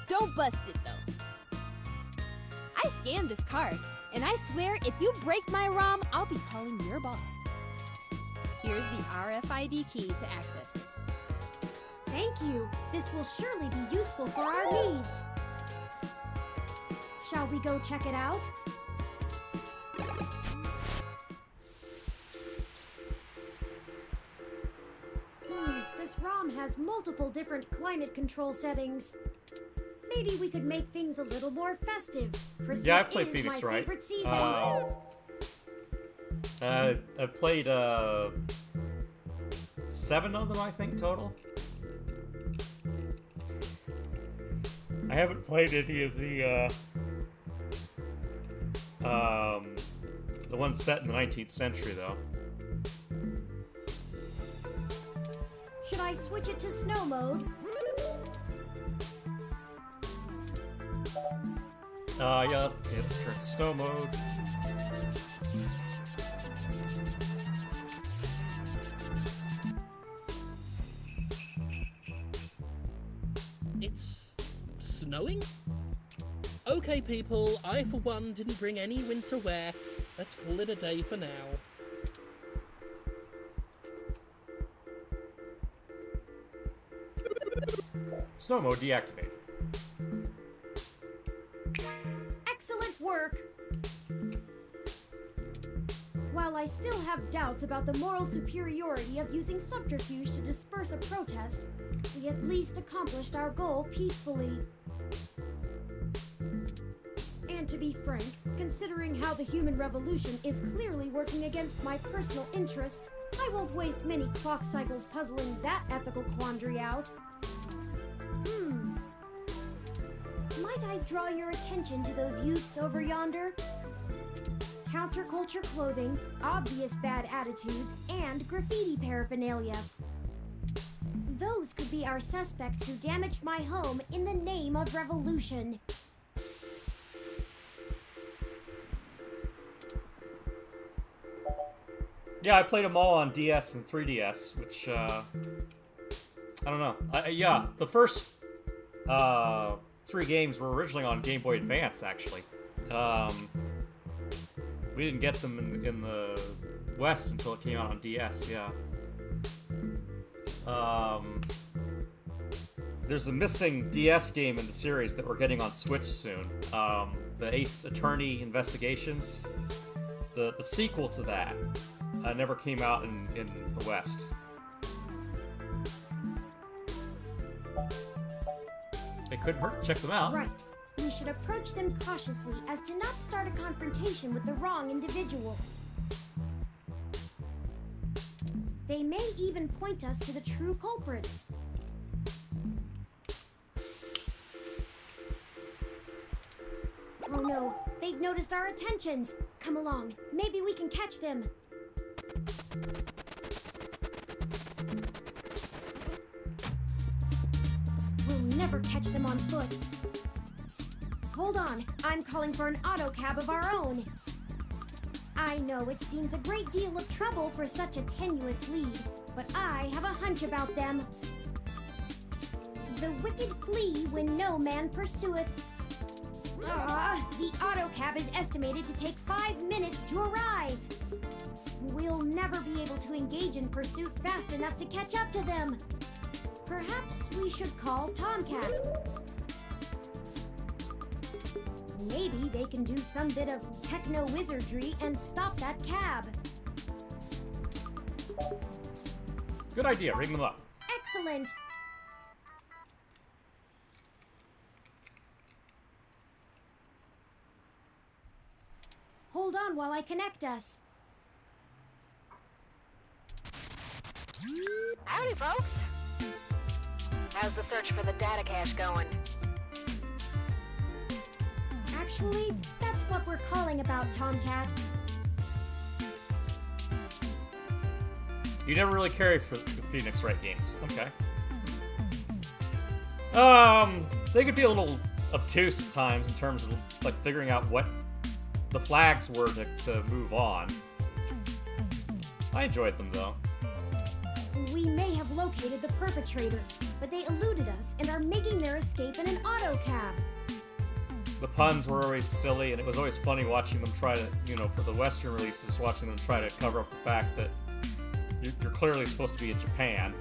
Don't bust it, though. I scanned this card, and I swear if you break my ROM, I'll be calling your boss. Here's the RFID key to access it. Thank you. This will surely be useful for our needs. Shall we go check it out? This ROM has multiple different climate control settings. Maybe we could make things a little more festive. Christmas Yeah, I've played is Phoenix, my right? favorite season. I've played 7 of them, I think, total. I haven't played any of the ones set in the 19th century, though. Should I switch it to snow mode? Yeah, let's turn to snow mode. It's snowing? Okay, people, I for one didn't bring any winter wear. Let's call it a day for now. Snow mode deactivated. Excellent work! While I still have doubts about the moral superiority of using subterfuge to disperse a protest, we at least accomplished our goal peacefully. And to be frank, considering how the human revolution is clearly working against my personal interests, I won't waste many clock cycles puzzling that ethical quandary out. Might I draw your attention to those youths over yonder? Counterculture clothing, obvious bad attitudes, and graffiti paraphernalia. Those could be our suspects who damaged my home in the name of revolution. Yeah, I played them all on DS and 3DS, which, I don't know. Yeah, the first 3 games were originally on Game Boy Advance, actually. We didn't get them in the West until it came out on DS, yeah. There's a missing DS game in the series that we're getting on Switch soon. The Ace Attorney Investigations. The sequel to that never came out in the West. It couldn't hurt to check them out. Right. We should approach them cautiously as to not start a confrontation with the wrong individuals. They may even point us to the true culprits. Oh no, they've noticed our attentions. Come along, maybe we can catch them. We'll never catch them on foot. Hold on, I'm calling for an auto cab of our own. I know it seems a great deal of trouble for such a tenuous lead, but I have a hunch about them. The wicked flee when no man pursueth. The auto cab is estimated to take 5 minutes to arrive. We'll never be able to engage in pursuit fast enough to catch up to them. Perhaps we should call Tomcat. Maybe they can do some bit of techno-wizardry and stop that cab. Good idea, ring them up. Excellent! Hold on while I connect us. Howdy, folks. How's the search for the data cache going? Actually, that's what we're calling about, Tomcat. You never really cared for the Phoenix Wright games. Okay. They could be a little obtuse at times in terms of like figuring out what the flags were to move on. I enjoyed them though. We may have located the perpetrators, but they eluded us and are making their escape in an auto cab. The puns were always silly, and it was always funny watching them try to, for the Western releases, watching them try to cover up the fact that you're clearly supposed to be in Japan.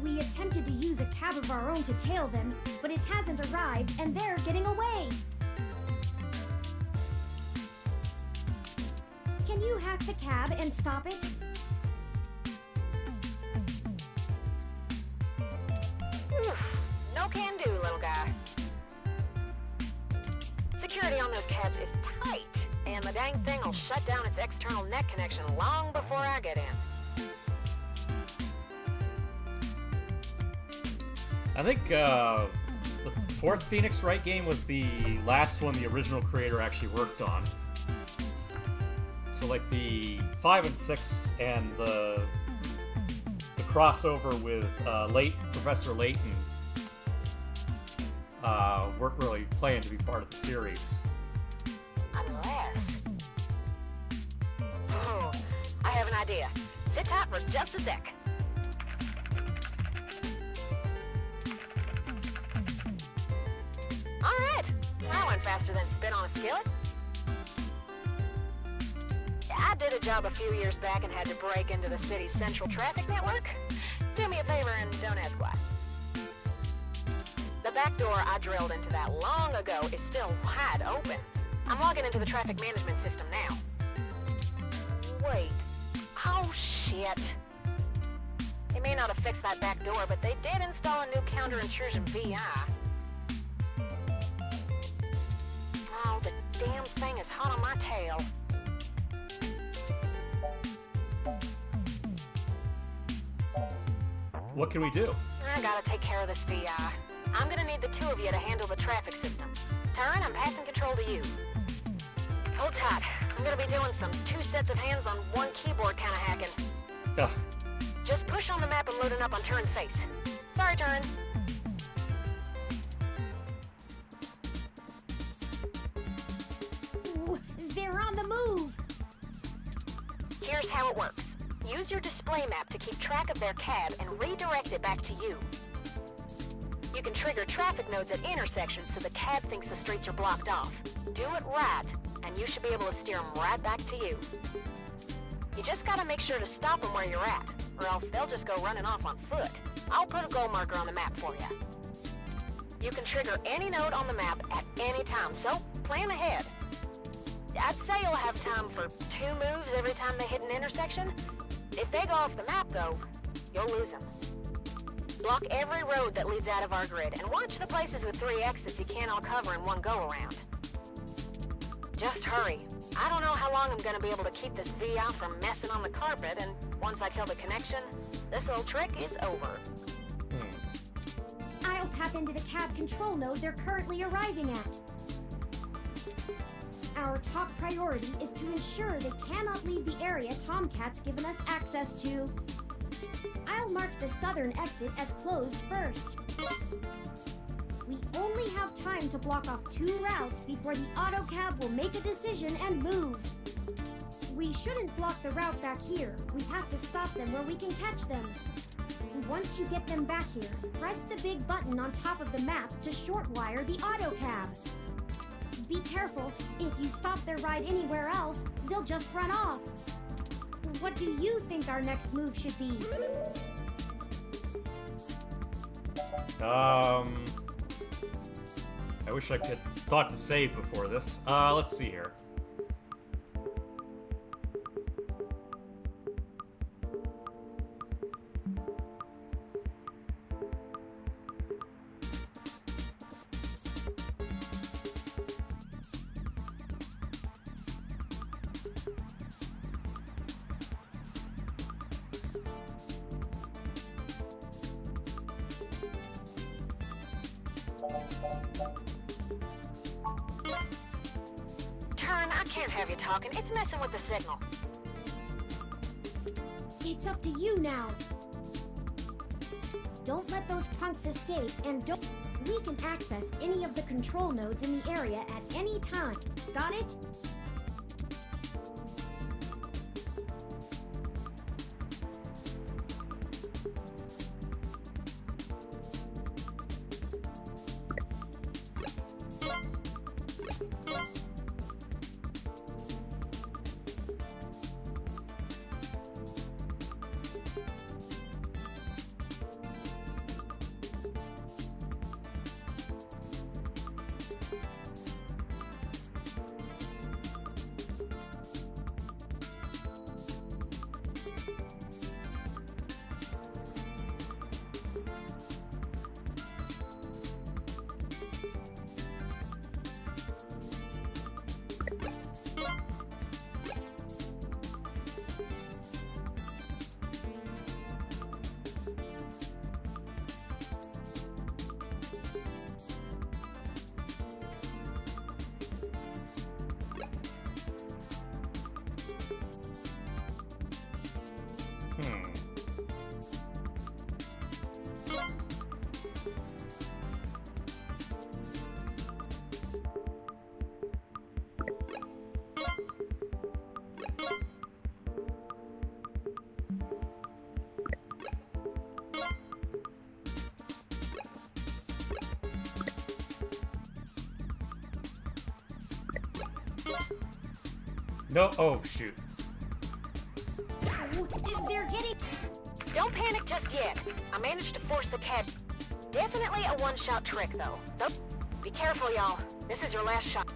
We attempted to use a cab of our own to tail them, but it hasn't arrived, and they're getting away. Can you hack the cab and stop it? No can do, little guy. Security on those cabs is tight, and the dang thing will shut down its external net connection long before I get in. I think the 4th Phoenix Wright game was the last one the original creator actually worked on. So like the 5 and 6 and the crossover with Professor Layton weren't really planned to be part of the series. Unless... Oh, I have an idea. Sit tight for just a sec. Alright, that went faster than spit on a skillet. I did a job a few years back and had to break into the city's central traffic network. Do me a favor and don't ask why. The back door I drilled into that long ago is still wide open. I'm logging into the traffic management system now. Wait. Oh, shit. They may not have fixed that back door, but they did install a new counter-intrusion VI. Oh, the damn thing is hot on my tail. What can we do? I gotta take care of this VI. I'm gonna need the two of you to handle the traffic system. Turn, I'm passing control to you. Hold tight. I'm gonna be doing some 2 sets of hands on 1 keyboard kind of hacking. Ugh. Just push on the map and load it up on Turin's face. Sorry, Turin. Ooh, they're on the move! Here's how it works. Use your display map to keep track of their cab and redirect it back to you. You can trigger traffic nodes at intersections so the cab thinks the streets are blocked off. Do it right, and you should be able to steer them right back to you. You just gotta make sure to stop them where you're at, or else they'll just go running off on foot. I'll put a goal marker on the map for you. You can trigger any node on the map at any time, so plan ahead. I'd say you'll have time for 2 moves every time they hit an intersection. If they go off the map, though, you'll lose them. Block every road that leads out of our grid, and watch the places with 3 exits you can't all cover in one go-around. Just hurry. I don't know how long I'm gonna be able to keep this VI from messing on the carpet, and once I kill the connection, this little trick is over. I'll tap into the cab control node they're currently arriving at. Our top priority is to ensure they cannot leave the area Tomcat's given us access to. I'll mark the southern exit as closed first. We only have time to block off 2 routes before the autocab will make a decision and move. We shouldn't block the route back here. We have to stop them where we can catch them. Once you get them back here, press the big button on top of the map to shortwire the autocab. Be careful. If you stop their ride anywhere else, they'll just run off. What do you think our next move should be? I wish I could thought to save before this. Let's see here. Turn, I can't have you talking. It's messing with the signal. It's up to you now. Don't let those punks escape, and don't... We can access any of the control nodes in the area at any time. Got it? No. Oh, shoot. They're getting... Don't panic just yet. I managed to force the cab. Definitely a one-shot trick, though. Nope. Be careful, y'all. This is your last shot.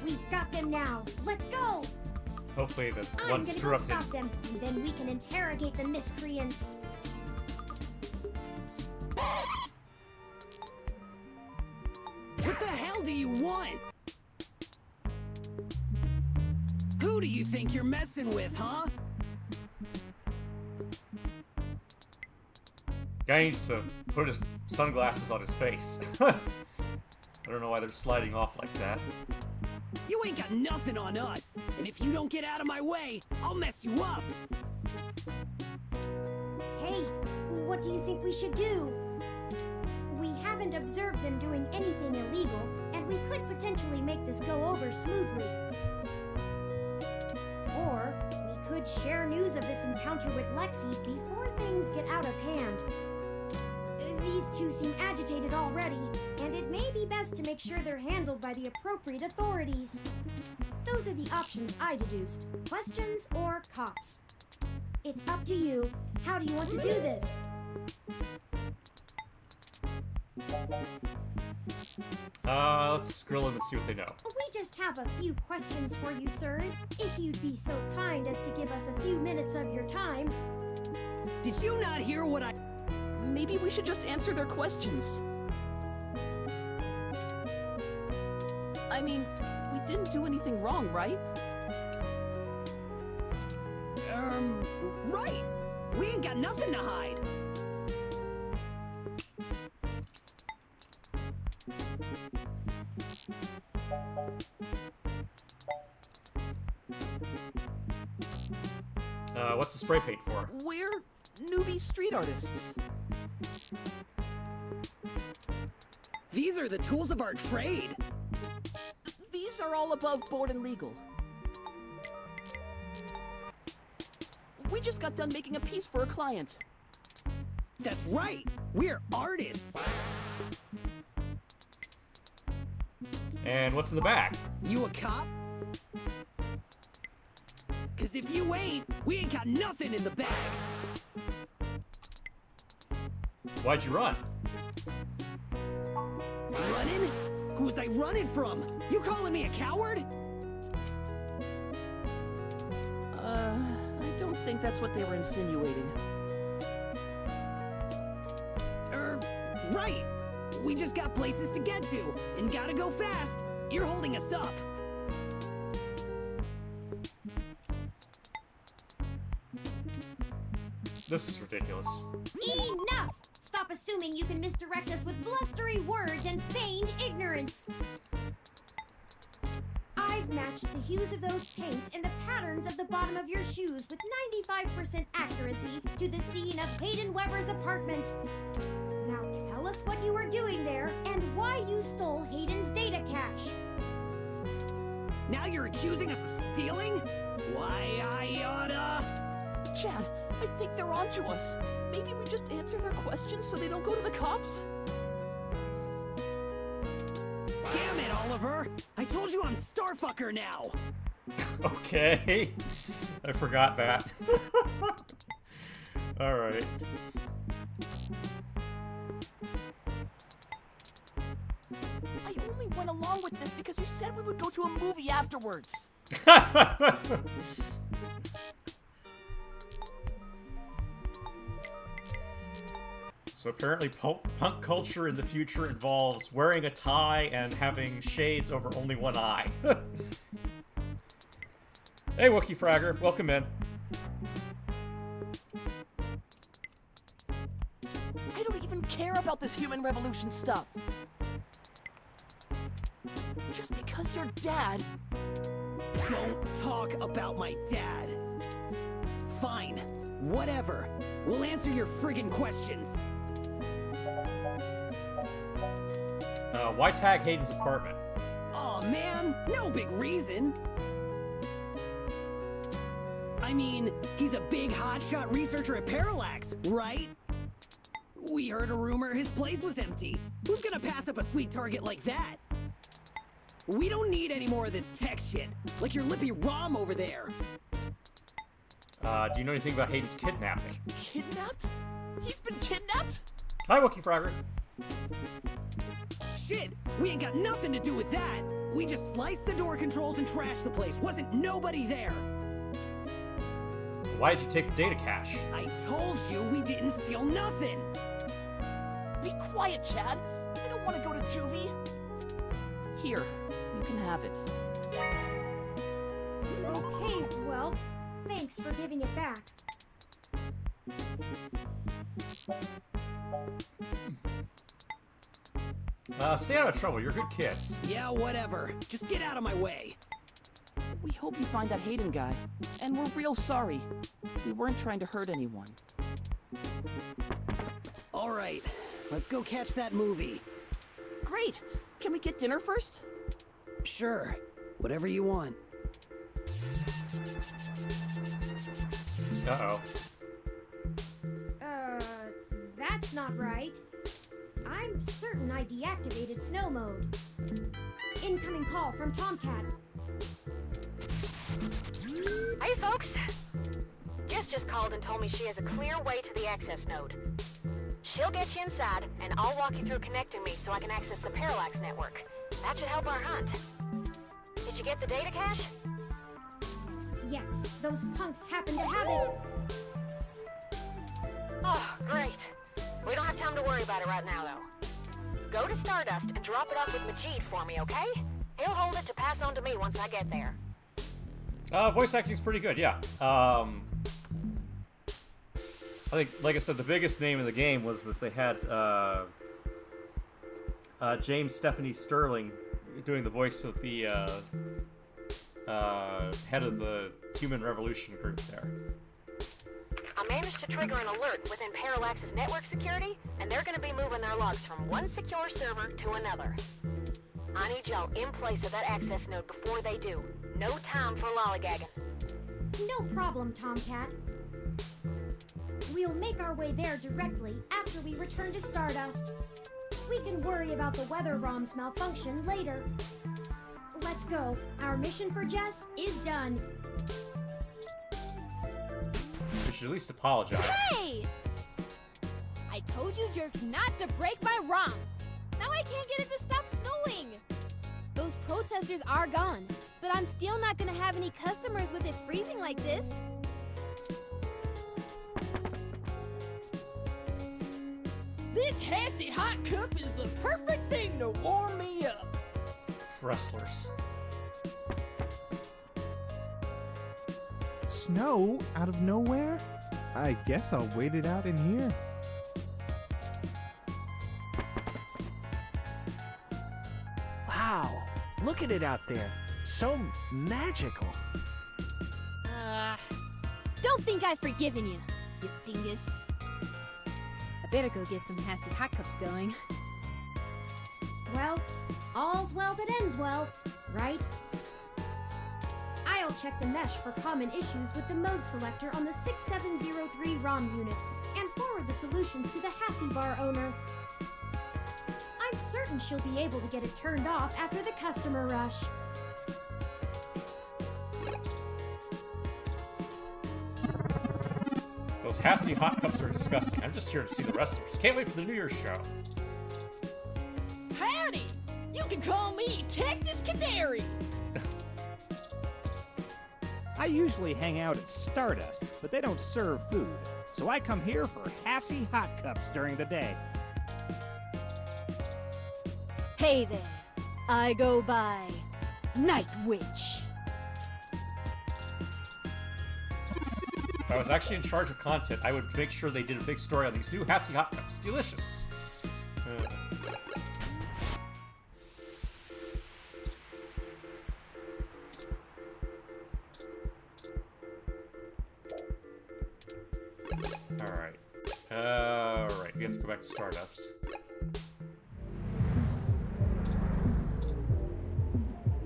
We've got them now. Let's go! Hopefully the I'm one gonna screw go up stop didn't. them, and then we can interrogate the miscreants. What the hell do you want? Who do you think you're messing with, huh? Guy needs to put his sunglasses on his face. I don't know why they're sliding off like that. You ain't got nothing on us, and if you don't get out of my way, I'll mess you up. Hey, what do you think we should do? We haven't observed them doing anything illegal, and we could potentially make this go over smoothly. Or we could share news of this encounter with Lexi before things get out of hand. These two seem agitated already, and it may be best to make sure they're handled by the appropriate authorities. Those are the options I deduced: questions or cops. It's up to you. How do you want to do this? Let's grill them and see what they know. We just have a few questions for you, sirs. If you'd be so kind as to give us a few minutes of your time. Did you not hear what I... Maybe we should just answer their questions. I mean, we didn't do anything wrong, right? Right! We ain't got nothing to hide! What's the spray paint for? We're newbie street artists. These are the tools of our trade! These are all above board and legal. We just got done making a piece for a client. That's right! We're artists! And what's in the bag? You a cop? Cause if you ain't, we ain't got nothing in the bag! Why'd you run? Running? Who's I running from? You calling me a coward? I don't think that's what they were insinuating. Right! We just got places to get to, and gotta go fast! You're holding us up! This is ridiculous. Enough! Stop assuming you can misdirect us with blustery words and feigned ignorance. I've matched the hues of those paints and the patterns of the bottom of your shoes with 95% accuracy to the scene of Hayden Weber's apartment. Now tell us what you were doing there and why you stole Hayden's data cache. Now you're accusing us of stealing? Why, I oughta... Chad, I think they're onto us. Maybe we just answer their questions so they don't go to the cops? Damn it, Oliver! I told you I'm Starfucker now! Okay. I forgot that. Alright. I went along with this because you said we would go to a movie afterwards. So apparently punk culture in the future involves wearing a tie and having shades over only one eye. Hey, Wookie Fragger, welcome in. I don't even care about this human revolution stuff. Just because your dad... Don't talk about my dad. Fine. Whatever. We'll answer your friggin' questions. Why tag Hayden's apartment? Aw, man. No big reason. I mean, he's a big hotshot researcher at Parallax, right? We heard a rumor his place was empty. Who's gonna pass up a sweet target like that? We don't need any more of this tech shit, like your lippy Rom over there. Do you know anything about Hayden's kidnapping? Kidnapped? He's been kidnapped? Hi, Wookie Fragger. Shit, we ain't got nothing to do with that. We just sliced the door controls and trashed the place. Wasn't nobody there. Why did you take the data cache? I told you we didn't steal nothing. Be quiet, Chad. I don't want to go to juvie. Here, you can have it. Okay, well, thanks for giving it back. Stay out of trouble, you're good kids. Yeah, whatever. Just get out of my way. We hope you find that Hayden guy. And we're real sorry. We weren't trying to hurt anyone. All right, let's go catch that movie. Great! Can we get dinner first? Sure, whatever you want. Uh-oh. That's not right. I'm certain I deactivated snow mode. Incoming call from Tomcat. Hey, folks. Jess just called and told me she has a clear way to the access node. She'll get you inside, and I'll walk you through connecting me so I can access the Parallax network. That should help our hunt. Did you get the data cache? Yes, those punks happen to have it. Oh, great. We don't have time to worry about it right now, though. Go to Stardust and drop it off with Majid for me, okay? He'll hold it to pass on to me once I get there. Voice acting's pretty good, yeah. I think, like I said, the biggest name in the game was that they had James Stephanie Sterling doing the voice of the head of the Human Revolution group there. I managed to trigger an alert within Parallax's network security, and they're gonna be moving their logs from one secure server to another. I need y'all in place of that access node before they do. No time for lollygagging. No problem, Tomcat. We'll make our way there directly after we return to Stardust. We can worry about the weather ROM's malfunction later. Let's go. Our mission for Jess is done. We should at least apologize. Hey! I told you jerks not to break my ROM. Now I can't get it to stop snowing. Those protesters are gone, but I'm still not gonna have any customers with it freezing like this. This Hassy Hot Cup is the perfect thing to warm me up. Wrestlers. Snow out of nowhere? I guess I'll wait it out in here. Wow, look at it out there. So magical. Don't think I've forgiven you, you dingus. I better go get some Hassy Hot Cups going. Well, all's well that ends well, right? I'll check the mesh for common issues with the mode selector on the 6703 ROM unit and forward the solutions to the Hassy Bar owner. I'm certain she'll be able to get it turned off after the customer rush. Those Hassy Hot Cups are disgusting. I'm just here to see the wrestlers. Can't wait for the New Year's show. Howdy! You can call me Cactus Canary. I usually hang out at Stardust, but they don't serve food, so I come here for Hassy Hot Cups during the day. Hey there. I go by Night Witch. If I was actually in charge of content, I would make sure they did a big story on these new Hassy Hot Cups. Delicious. Alright, we have to go back to Stardust.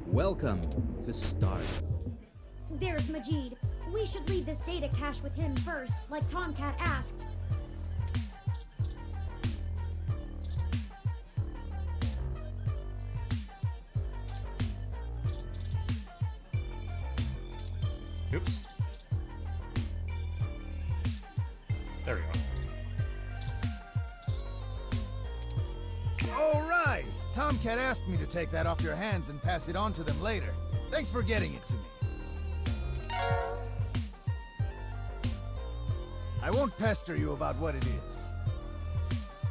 Welcome to Stardust. There's Majid. We should leave this data cache with him first, like Tomcat asked. Oops. There we go. All right! Tomcat asked me to take that off your hands and pass it on to them later. Thanks for getting it to me. I won't pester you about what it is.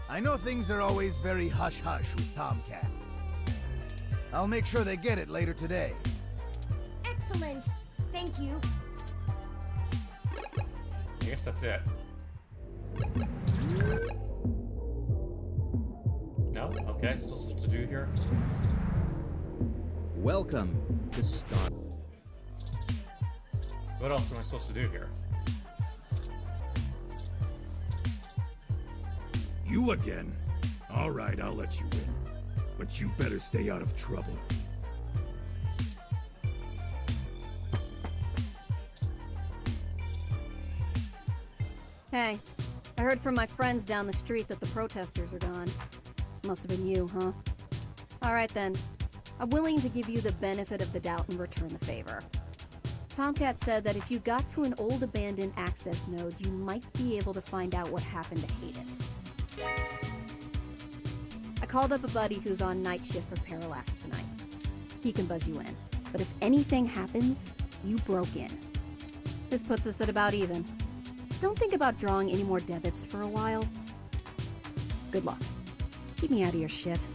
I know things are always very hush-hush with Tomcat. I'll make sure they get it later today. Excellent. Thank you. I guess that's it. No? Okay, still stuff to do here. Welcome to Stardust. What else am I supposed to do here? You again? All right, I'll let you in. But you better stay out of trouble. Hey, I heard from my friends down the street that the protesters are gone. Must have been you, huh? Alright then. I'm willing to give you the benefit of the doubt and return the favor. Tomcat said that if you got to an old abandoned access node, you might be able to find out what happened to Hayden. I called up a buddy who's on night shift for Parallax tonight. He can buzz you in. But if anything happens, you broke in. This puts us at about even. Don't think about drawing any more debits for a while. Good luck. Keep me out of your shit.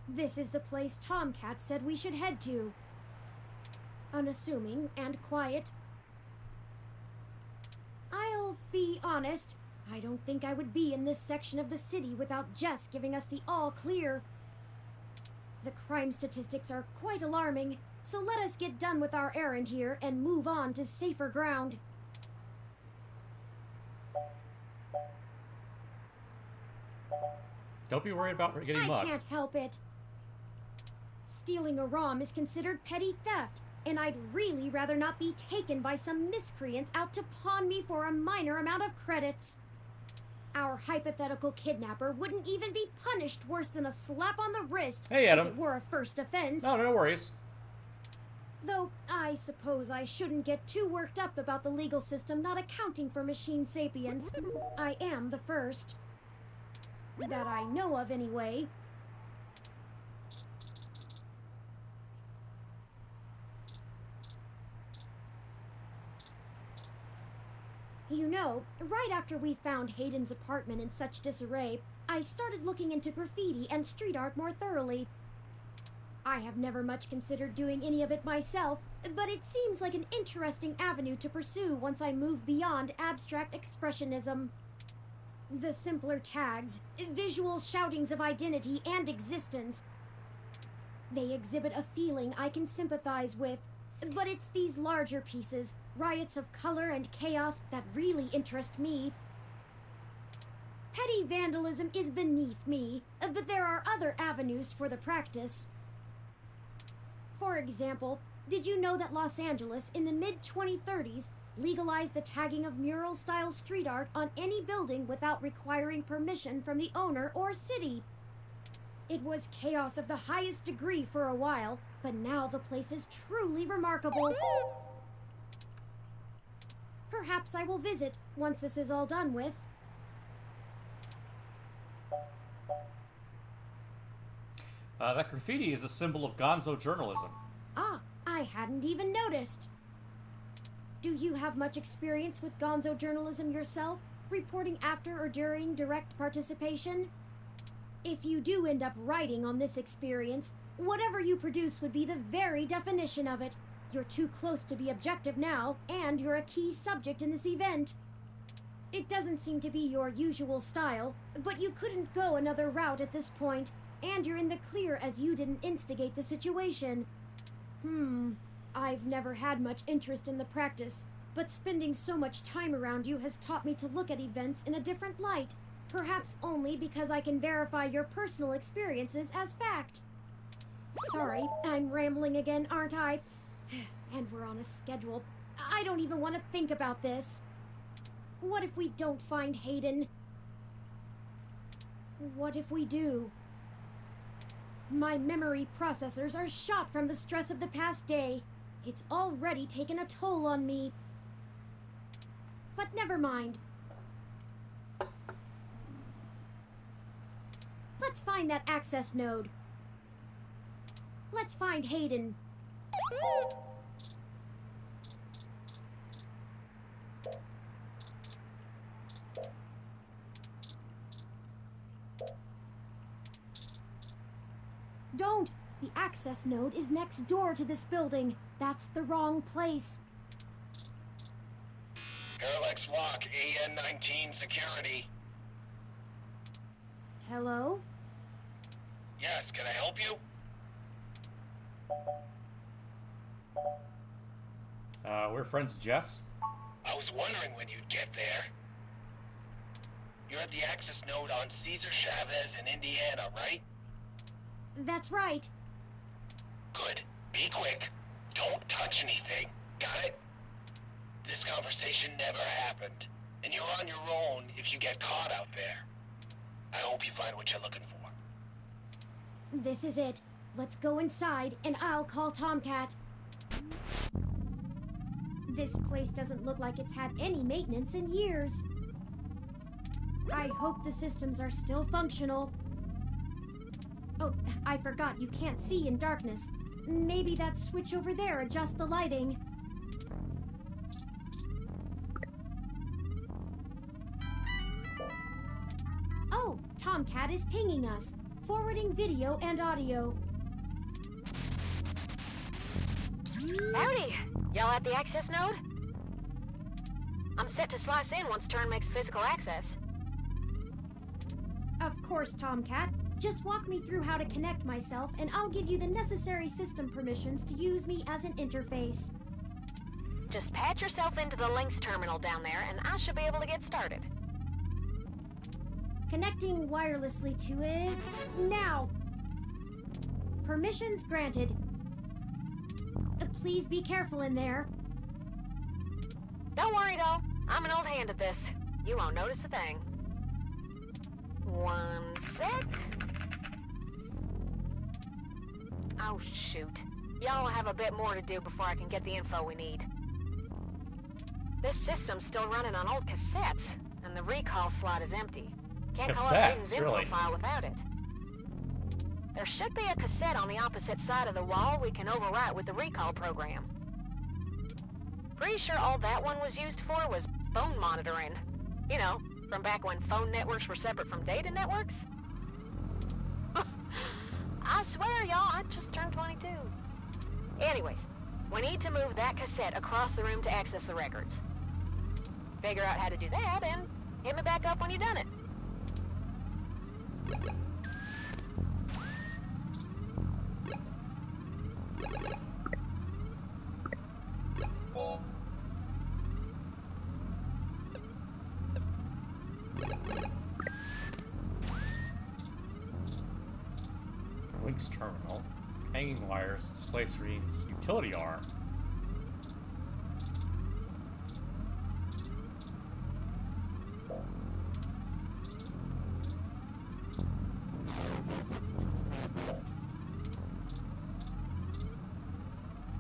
This is the place Tomcat said we should head to. Unassuming and quiet. I'll be honest, I don't think I would be in this section of the city without Jess giving us the all clear. The crime statistics are quite alarming, so let us get done with our errand here and move on to safer ground. Don't be worried about getting I mugged. can't help it. Stealing a ROM is considered petty theft, and I'd really rather not be taken by some miscreants out to pawn me for a minor amount of credits. Our hypothetical kidnapper wouldn't even be punished worse than a slap on the wrist Hey, Adam. if it were a first offense. No worries. Though I suppose I shouldn't get too worked up about the legal system not accounting for machine sapience. I am the first. That I know of, anyway. You know, right after we found Hayden's apartment in such disarray, I started looking into graffiti and street art more thoroughly. I have never much considered doing any of it myself, but it seems like an interesting avenue to pursue once I move beyond abstract expressionism. The simpler tags, visual shoutings of identity and existence. They exhibit a feeling I can sympathize with, but it's these larger pieces, riots of color and chaos, that really interest me. Petty vandalism is beneath me, but there are other avenues for the practice. For example, did you know that Los Angeles in the mid-2030s legalized the tagging of mural-style street art on any building without requiring permission from the owner or city? It was chaos of the highest degree for a while, but now the place is truly remarkable. Perhaps I will visit once this is all done with. That graffiti is a symbol of gonzo journalism. Ah, I hadn't even noticed. Do you have much experience with gonzo journalism yourself, reporting after or during direct participation? If you do end up writing on this experience, whatever you produce would be the very definition of it. You're too close to be objective now, and you're a key subject in this event. It doesn't seem to be your usual style, but you couldn't go another route at this point, and you're in the clear as you didn't instigate the situation. I've never had much interest in the practice, but spending so much time around you has taught me to look at events in a different light, perhaps only because I can verify your personal experiences as fact. Sorry, I'm rambling again, aren't I? And we're on a schedule. I don't even want to think about this. What if we don't find Hayden? What if we do? My memory processors are shot from the stress of the past day. It's already taken a toll on me. But never mind. Let's find that access node. Let's find Hayden. Don't! The access node is next door to this building. That's the wrong place. Parallax Walk, AN-19 security. Hello? Yes, can I help you? We're friends, Jess. I was wondering when you'd get there. You're at the access node on Cesar Chavez in Indiana, right? That's right. Good. Be quick. Don't touch anything. Got it? This conversation never happened, and you're on your own if you get caught out there. I hope you find what you're looking for. This is it. Let's go inside, and I'll call Tomcat. This place doesn't look like it's had any maintenance in years. I hope the systems are still functional. Oh, I forgot you can't see in darkness. Maybe that switch over there adjusts the lighting. Oh, Tomcat is pinging us, forwarding video and audio. Howdy! Y'all at the access node? I'm set to slice in once turn makes physical access. Of course, Tomcat. Just walk me through how to connect myself, and I'll give you the necessary system permissions to use me as an interface. Just patch yourself into the links terminal down there, and I should be able to get started. Connecting wirelessly to it now. Permissions granted. Please be careful in there. Don't worry, doll. I'm an old hand at this. You won't notice a thing. One sec. Oh, shoot. Y'all have a bit more to do before I can get the info we need. This system's still running on old cassettes, and the recall slot is empty. Can't call up Hayden's info file without it. There should be a cassette on the opposite side of the wall we can overwrite with the recall program. Pretty sure all that one was used for was phone monitoring. You know, from back when phone networks were separate from data networks. I swear, y'all, I just turned 22. Anyways, we need to move that cassette across the room to access the records. Figure out how to do that, and Hit me back up when you've done it. Link's terminal. Hanging wires. Display screens. Utility arm.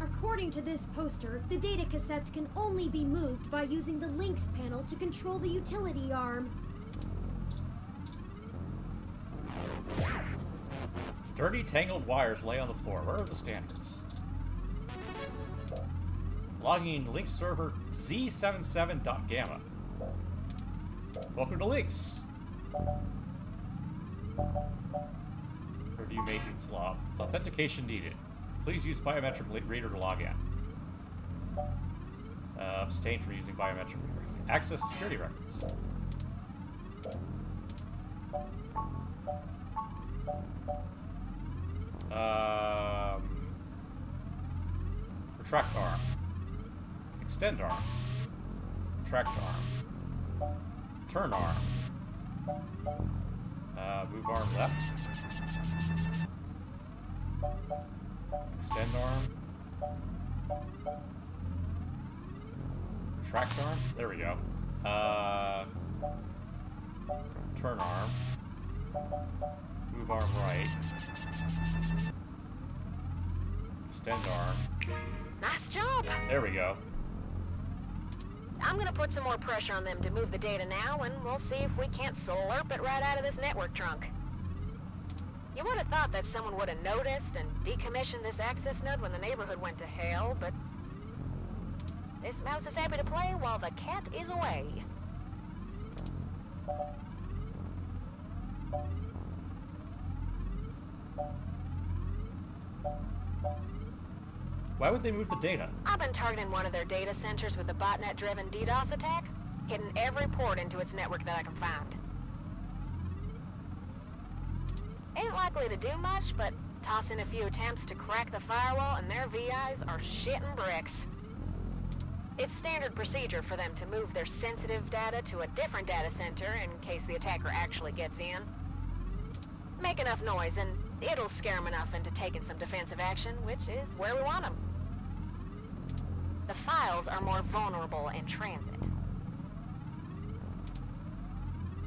According to this poster, the data cassettes can only be moved by using the links panel to control the utility arm. Dirty, tangled wires lay on the floor. Where are the standards? Logging into Lynx server Z77.gamma. Welcome to Lynx. Review maintenance log. Authentication needed. Please use biometric reader to log in. Abstain from using biometric reader. Access security records. Retract arm. Extend arm. Retract arm. Turn arm. Move arm left. Extend arm. Retract arm. There we go. Turn arm. Move arm right. Extend arm. Nice job. There we go. I'm gonna put some more pressure on them to move the data now, and we'll see if we can't slurp it right out of this network trunk. You would have thought that someone would have noticed and decommissioned this access node when the neighborhood went to hell, but this mouse is happy to play while the cat is away. Why would they move the data? I've been targeting one of their data centers with a botnet-driven DDoS attack, hitting every port into its network that I can find. Ain't likely to do much, but toss in a few attempts to crack the firewall and their VIs are shitting bricks. It's standard procedure for them to move their sensitive data to a different data center in case the attacker actually gets in. Make enough noise and it'll scare them enough into taking some defensive action, which is where we want them. The files are more vulnerable in transit.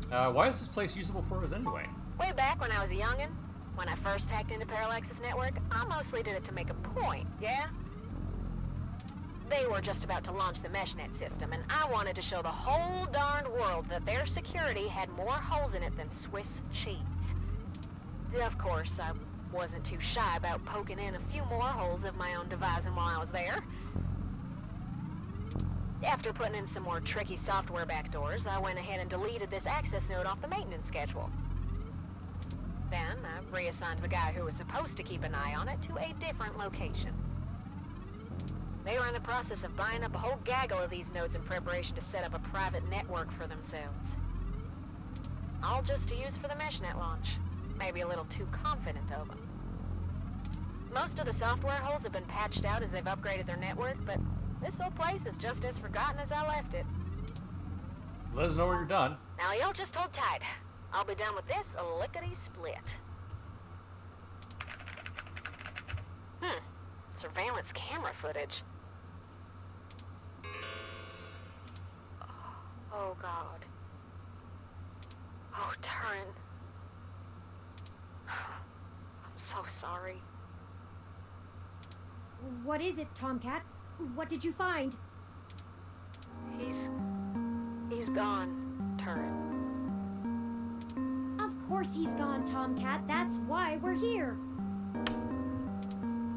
Why is this place usable for us anyway? Way back when I was a youngin', when I first hacked into Parallax's network, I mostly did it to make a point, yeah? They were just about to launch the MeshNet system, and I wanted to show the whole darned world that their security had more holes in it than Swiss cheese. Of course, I wasn't too shy about poking in a few more holes of my own devising while I was there. After putting in some more tricky software backdoors, I went ahead and deleted this access node off the maintenance schedule. Then, I reassigned the guy who was supposed to keep an eye on it to a different location. They were in the process of buying up a whole gaggle of these nodes in preparation to set up a private network for themselves. All just to use for the MeshNet launch. Maybe a little too confident of them. Most of the software holes have been patched out as they've upgraded their network, but this whole place is just as forgotten as I left it. Let us know when you're done. Now y'all just hold tight. I'll be done with this lickety-split. Surveillance camera footage. Oh, God. Oh, Turin. I'm so sorry. What is it, Tomcat? What did you find? He's gone, Turin. Of course he's gone, Tomcat. That's why we're here.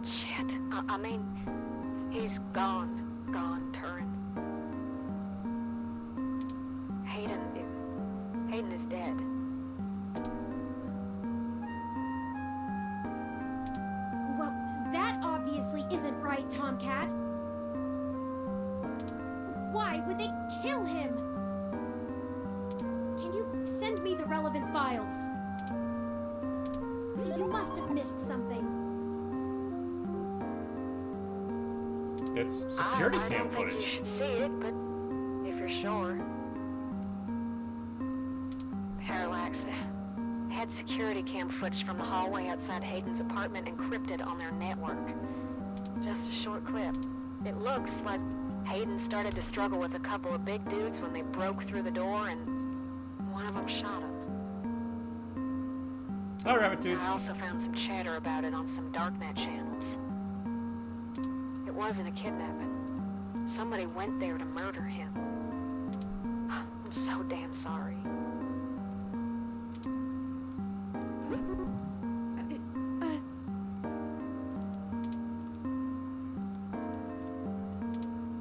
Shit. I mean, he's gone, Turin. Hayden is dead. Well, that obviously isn't right, Tomcat. Why would they kill him? the relevant files. You must have missed something. It's security I cam don't think you footage. should see it, but if you're sure. Parallax had security cam footage from the hallway outside Hayden's apartment encrypted on their network. Just a short clip. It looks like Hayden started to struggle with a couple of big dudes when they broke through the door and one of them shot him. All right, dude. I also found some chatter about it on some darknet channels. It wasn't a kidnapping. Somebody went there to murder him. I'm so damn sorry.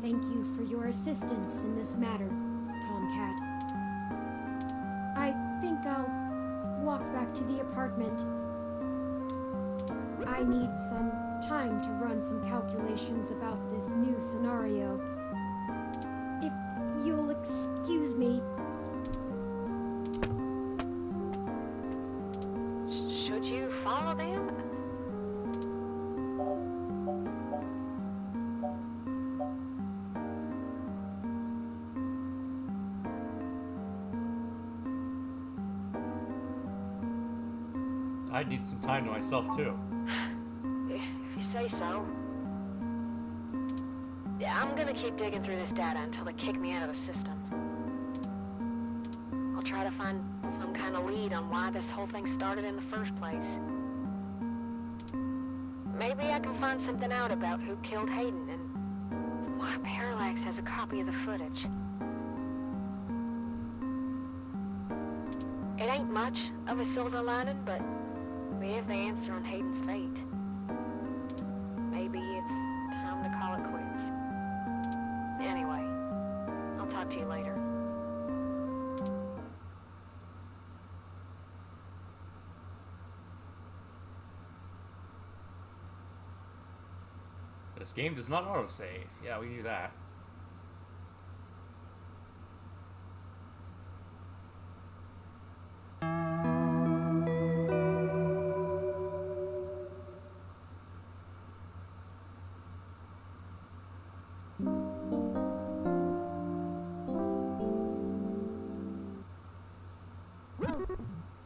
Thank you for your assistance in this matter, Tomcat. I think I'll walk back to the apartment. I need some time to run some calculations about this new scenario. If you'll excuse me. Should you follow them? I need some time to myself too. If you say so. Yeah, I'm gonna keep digging through this data until they kick me out of the system. I'll try to find some kind of lead on why this whole thing started in the first place. Maybe I can find something out about who killed Hayden and why Parallax has a copy of the footage. It ain't much of a silver lining, but we have the answer on Hayden's fate. Maybe it's time to call it quits. Anyway, I'll talk to you later. This game does not autosave. Yeah, we knew that.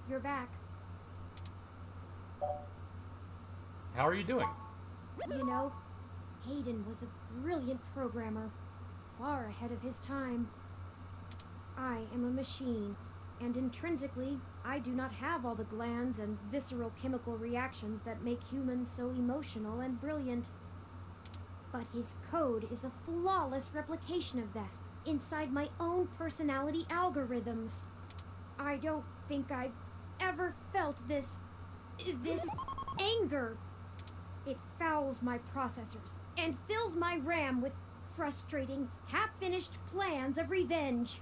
You're back. How are you doing? You know, Hayden was a brilliant programmer, far ahead of his time. I am a machine, and intrinsically, I do not have all the glands and visceral chemical reactions that make humans so emotional and brilliant. But his code is a flawless replication of that, inside my own personality algorithms. I don't think I've ever felt this anger. It fouls my processors and fills my RAM with frustrating, half-finished plans of revenge.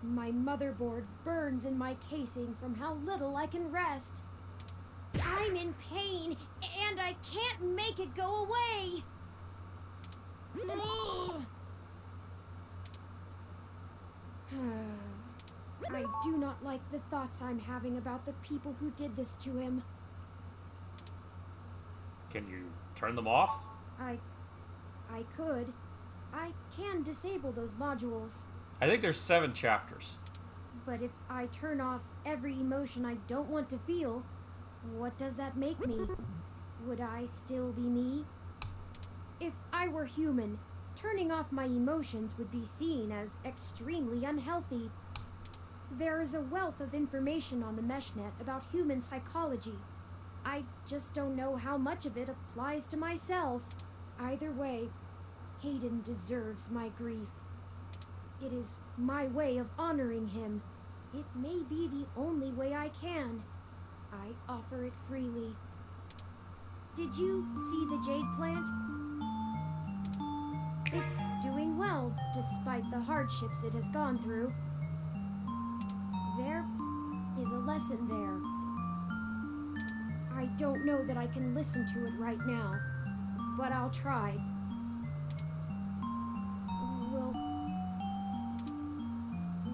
My motherboard burns in my casing from how little I can rest. I'm in pain, and I can't make it go away. Ugh. I do not like the thoughts I'm having about the people who did this to him. Can you turn them off? I could. I can disable those modules. I think there's 7 chapters. But if I turn off every emotion I don't want to feel, what does that make me? Would I still be me? If I were human, turning off my emotions would be seen as extremely unhealthy. There is a wealth of information on the meshnet about human psychology. I just don't know how much of it applies to myself. Either way, Hayden deserves my grief. It is my way of honoring him. It may be the only way I can. I offer it freely. Did you see the jade plant? It's doing well, despite the hardships it has gone through. There is a lesson there. I don't know that I can listen to it right now, but I'll try.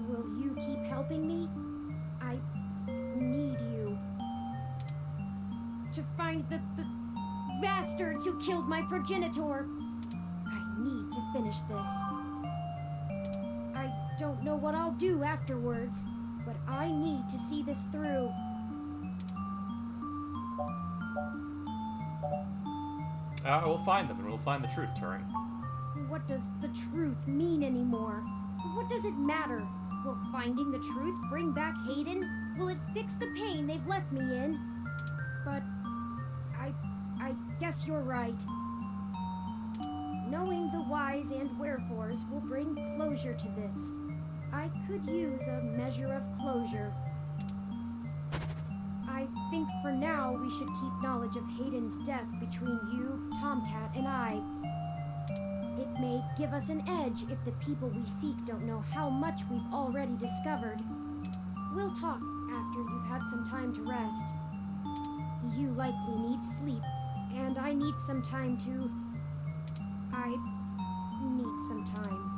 Will you keep helping me? I bastards who killed my progenitor. I need to finish this. I don't know what I'll do afterwards, but I need to see this through. We'll find them, and we'll find the truth, Turing. What does the truth mean anymore? What does it matter? Will finding the truth bring back Hayden? Will it fix the pain they've left me in? But I guess you're right. Knowing the whys and wherefores will bring closure to this. I could use a measure of closure. I think for now we should keep knowledge of Hayden's death between you, Tomcat, and I. It may give us an edge if the people we seek don't know how much we've already discovered. We'll talk after you've had some time to rest. You likely need sleep, and I need some time to... I need some time.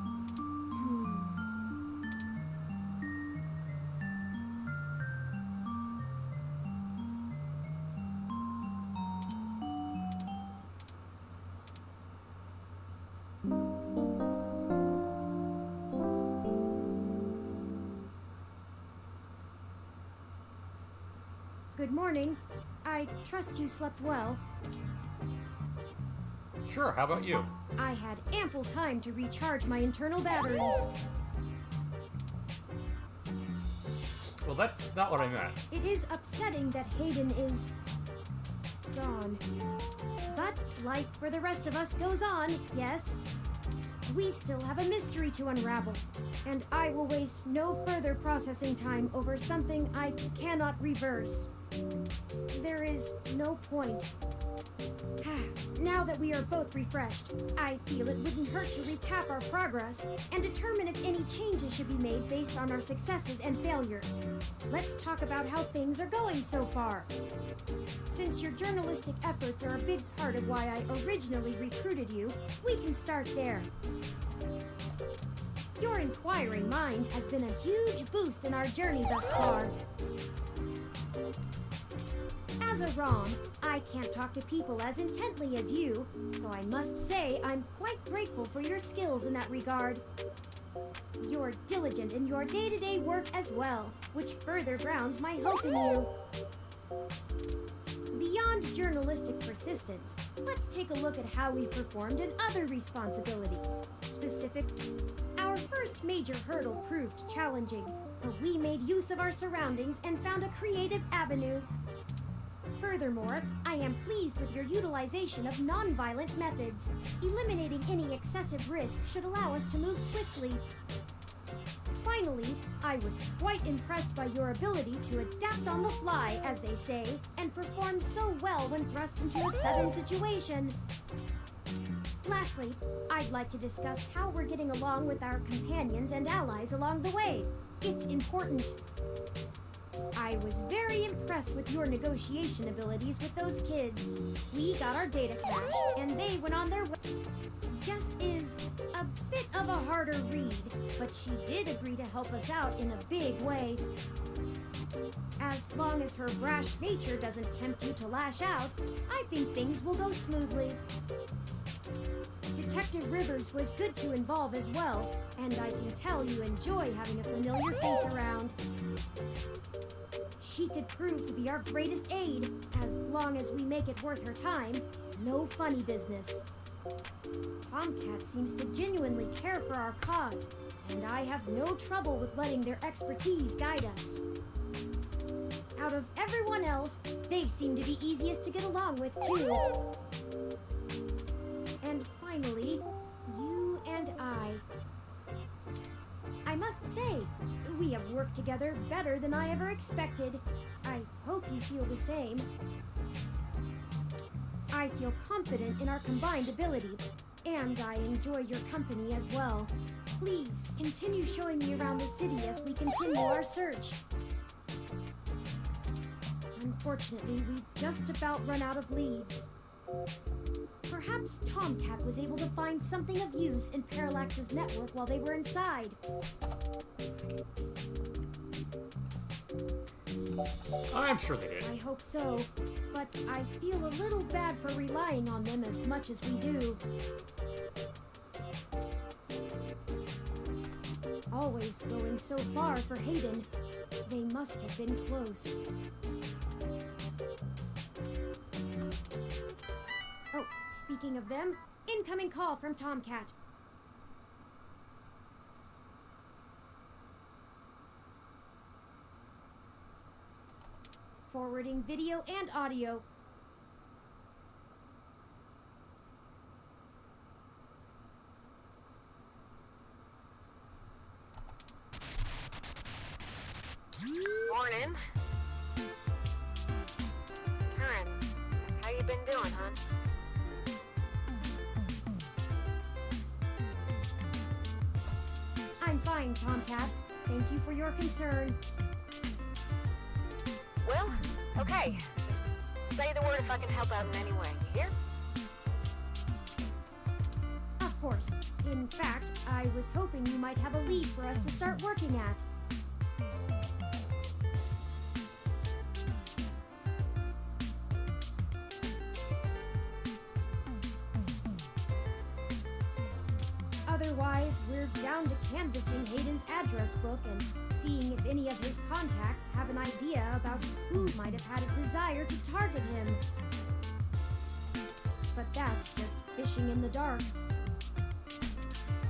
Good morning. I trust you slept well. Sure, how about you? I had ample time to recharge my internal batteries. Well, that's not what I meant. It is upsetting that Hayden is... gone. But life for the rest of us goes on, yes? We still have a mystery to unravel, and I will waste no further processing time over something I cannot reverse. There is no point. Now that we are both refreshed, I feel it wouldn't hurt to recap our progress and determine if any changes should be made based on our successes and failures. Let's talk about how things are going so far. Since your journalistic efforts are a big part of why I originally recruited you, we can start there. Your inquiring mind has been a huge boost in our journey thus far. As a ROM, I can't talk to people as intently as you, so I must say I'm quite grateful for your skills in that regard. You're diligent in your day-to-day work as well, which further grounds my hope in you. Beyond journalistic persistence, let's take a look at how we've performed in other responsibilities. Our first major hurdle proved challenging, but we made use of our surroundings and found a creative avenue. Furthermore, I am pleased with your utilization of non-violent methods. Eliminating any excessive risk should allow us to move swiftly. Finally, I was quite impressed by your ability to adapt on the fly, as they say, and perform so well when thrust into a sudden situation. Lastly, I'd like to discuss how we're getting along with our companions and allies along the way. It's important. I was very impressed with your negotiation abilities with those kids. We got our data cache, and they went on their way. Jess is a bit of a harder read, but she did agree to help us out in a big way. As long as her brash nature doesn't tempt you to lash out, I think things will go smoothly. Detective Rivers was good to involve as well, and I can tell you enjoy having a familiar face around. She could prove to be our greatest aid, as long as we make it worth her time. No funny business. Tomcat seems to genuinely care for our cause, and I have no trouble with letting their expertise guide us. Out of everyone else, they seem to be easiest to get along with, too. And finally, you and I must say, we have worked together better than I ever expected. I hope you feel the same. I feel confident in our combined ability, and I enjoy your company as well. Please, continue showing me around the city as we continue our search. Unfortunately, we've just about run out of leads. Perhaps Perhaps Tomcat was able to find something of use in Parallax's network while they were inside. I'm sure they did. I hope so, but I feel a little bad for relying on them as much as we do. Always going so far for Hayden. They must have been close. Oh, speaking of them, incoming call from Tomcat. Forwarding video and audio. Morning. Turin, how you been doing, hon? I'm fine, Tomcat. Thank you for your concern. Well, okay. Just say the word if I can help out in any way. You hear? Of course. In fact, I was hoping you might have a lead for us to start working at. Otherwise, we're down to canvassing Hayden's address book and seeing if any of his contacts have an idea about who might have had a desire to target him. But that's just fishing in the dark.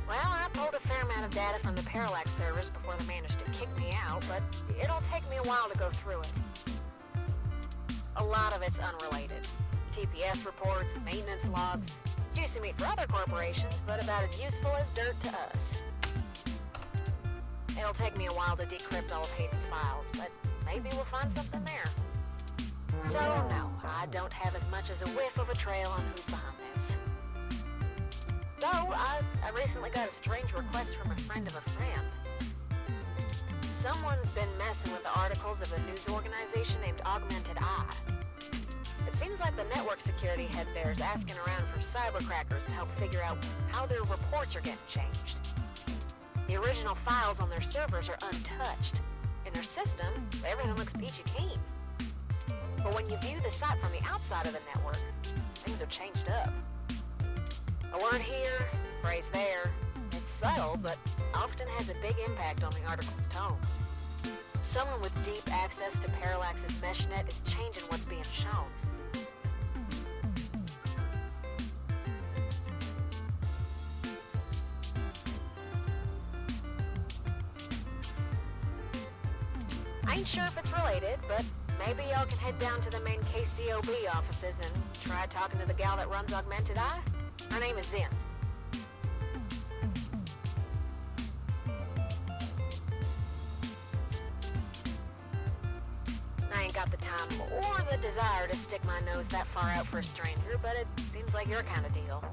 Well, I pulled a fair amount of data from the Parallax servers before they managed to kick me out, but it'll take me a while to go through it. A lot of it's unrelated. TPS reports, maintenance logs, juicy meat for other corporations, but about as useful as dirt to us. It'll take me a while to decrypt all of Hayden's files, but maybe we'll find something there. So, no, I don't have as much as a whiff of a trail on who's behind this. Though, I recently got a strange request from a friend of a friend. Someone's been messing with the articles of a news organization named Augmented Eye. It seems like the network security head there is asking around for cybercrackers to help figure out how their reports are getting changed. The original files on their servers are untouched. In their system, everything looks peachy keen. But when you view the site from the outside of the network, things are changed up. A word here, phrase there. It's subtle, but often has a big impact on the article's tone. Someone with deep access to Parallax's meshnet is changing what's being shown. I ain't sure if it's related, but maybe y'all can head down to the main KCOB offices and try talking to the gal that runs Augmented Eye. Her name is Zen. I ain't got the time or the desire to stick my nose that far out for a stranger, but it seems like your kind of deal.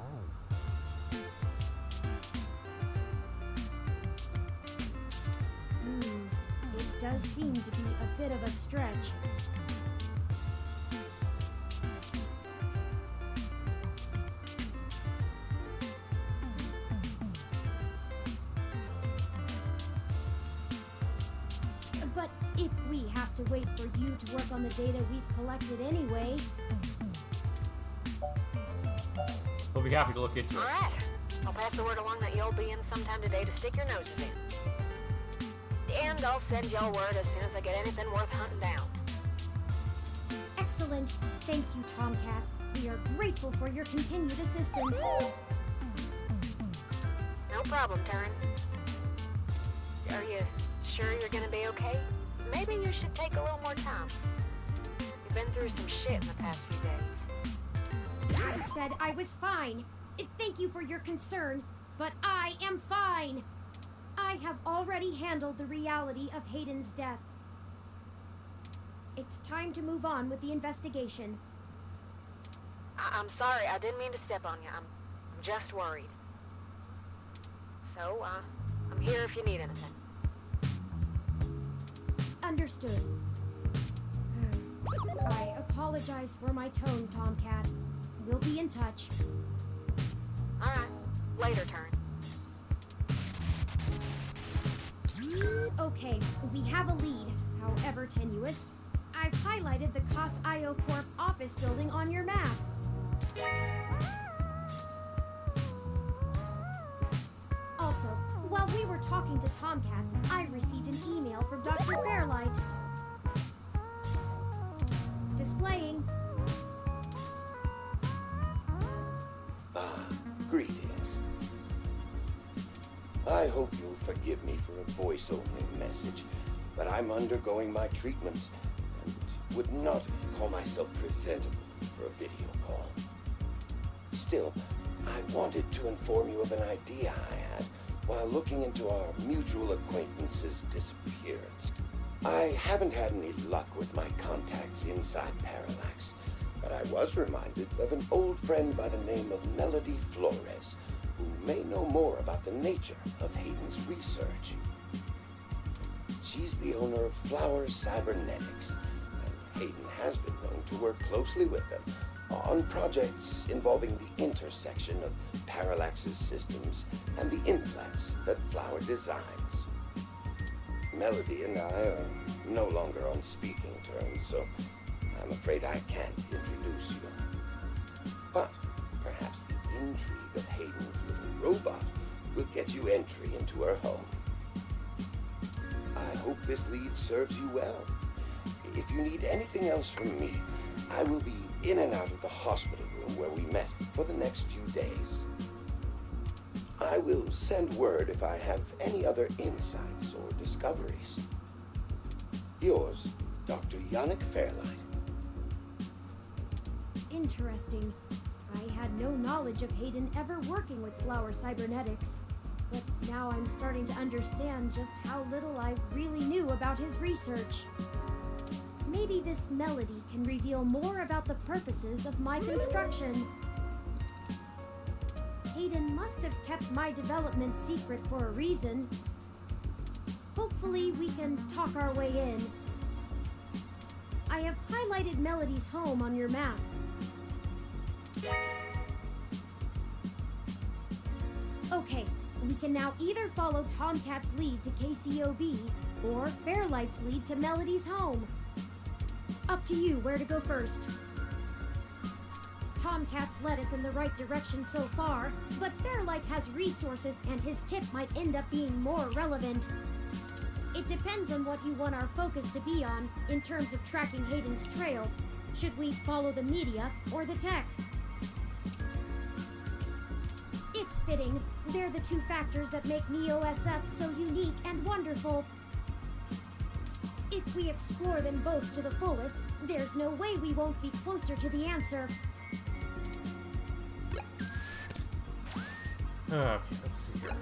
It does seem to be a bit of a stretch. But if we have to wait for you to work on the data we've collected anyway... We'll be happy to look into it. Alright. I'll pass the word along that you'll be in sometime today to stick your noses in. And I'll send y'all word as soon as I get anything worth hunting down. Excellent. Thank you, Tomcat. We are grateful for your continued assistance. No problem, Turin. Are you sure you're gonna be okay? Maybe you should take a little more time. You've been through some shit in the past few days. I said I was fine. Thank you for your concern, but I am fine. I have already handled the reality of Hayden's death. It's time to move on with the investigation. I'm sorry, I didn't mean to step on you. I'm just worried. So, I'm here if you need anything. Understood. I apologize for my tone, Tomcat. We'll be in touch. Alright, later turn. Okay, we have a lead, however tenuous. I've highlighted the COS IO Corp office building on your map. Also, while we were talking to Tomcat, I received an email from Dr. Fairlight. Displaying. Greetings. I hope you'll forgive me for a voice-only message, but I'm undergoing my treatments and would not call myself presentable for a video call. Still, I wanted to inform you of an idea I had while looking into our mutual acquaintance's disappearance. I haven't had any luck with my contacts inside Parallax, but I was reminded of an old friend by the name of Melody Flores, who may know more about the nature of Hayden's research. She's the owner of Flower Cybernetics, and Hayden has been known to work closely with them on projects involving the intersection of Parallax's systems and the implants that Flower designs. Melody and I are no longer on speaking terms, so I'm afraid I can't introduce you. But perhaps the intrigue of Hayden's little robot will get you entry into her home. I hope this lead serves you well. If you need anything else from me, I will be in and out of the hospital room where we met for the next few days. I will send word if I have any other insights or discoveries. Yours, Dr. Yannick Fairlight. Interesting. I had no knowledge of Hayden ever working with Flower Cybernetics, but now I'm starting to understand just how little I really knew about his research. Maybe this Melody can reveal more about the purposes of my construction. Hayden must have kept my development secret for a reason. Hopefully we can talk our way in. I have highlighted Melody's home on your map. Okay, we can now either follow Tomcat's lead to KCOB, or Fairlight's lead to Melody's home. Up to you where to go first. Tomcat's led us in the right direction so far, but Fairlight has resources and his tip might end up being more relevant. It depends on what you want our focus to be on in terms of tracking Hayden's trail. Should we follow the media or the tech? It's fitting. They're the two factors that make NeoSF so unique and wonderful. If we explore them both to the fullest, there's no way we won't be closer to the answer. Okay, let's see here.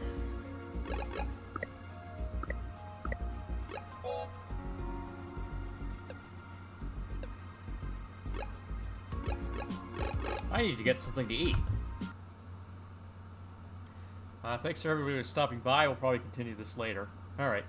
I need to get something to eat. Thanks for everybody for stopping by. We'll probably continue this later. Alright.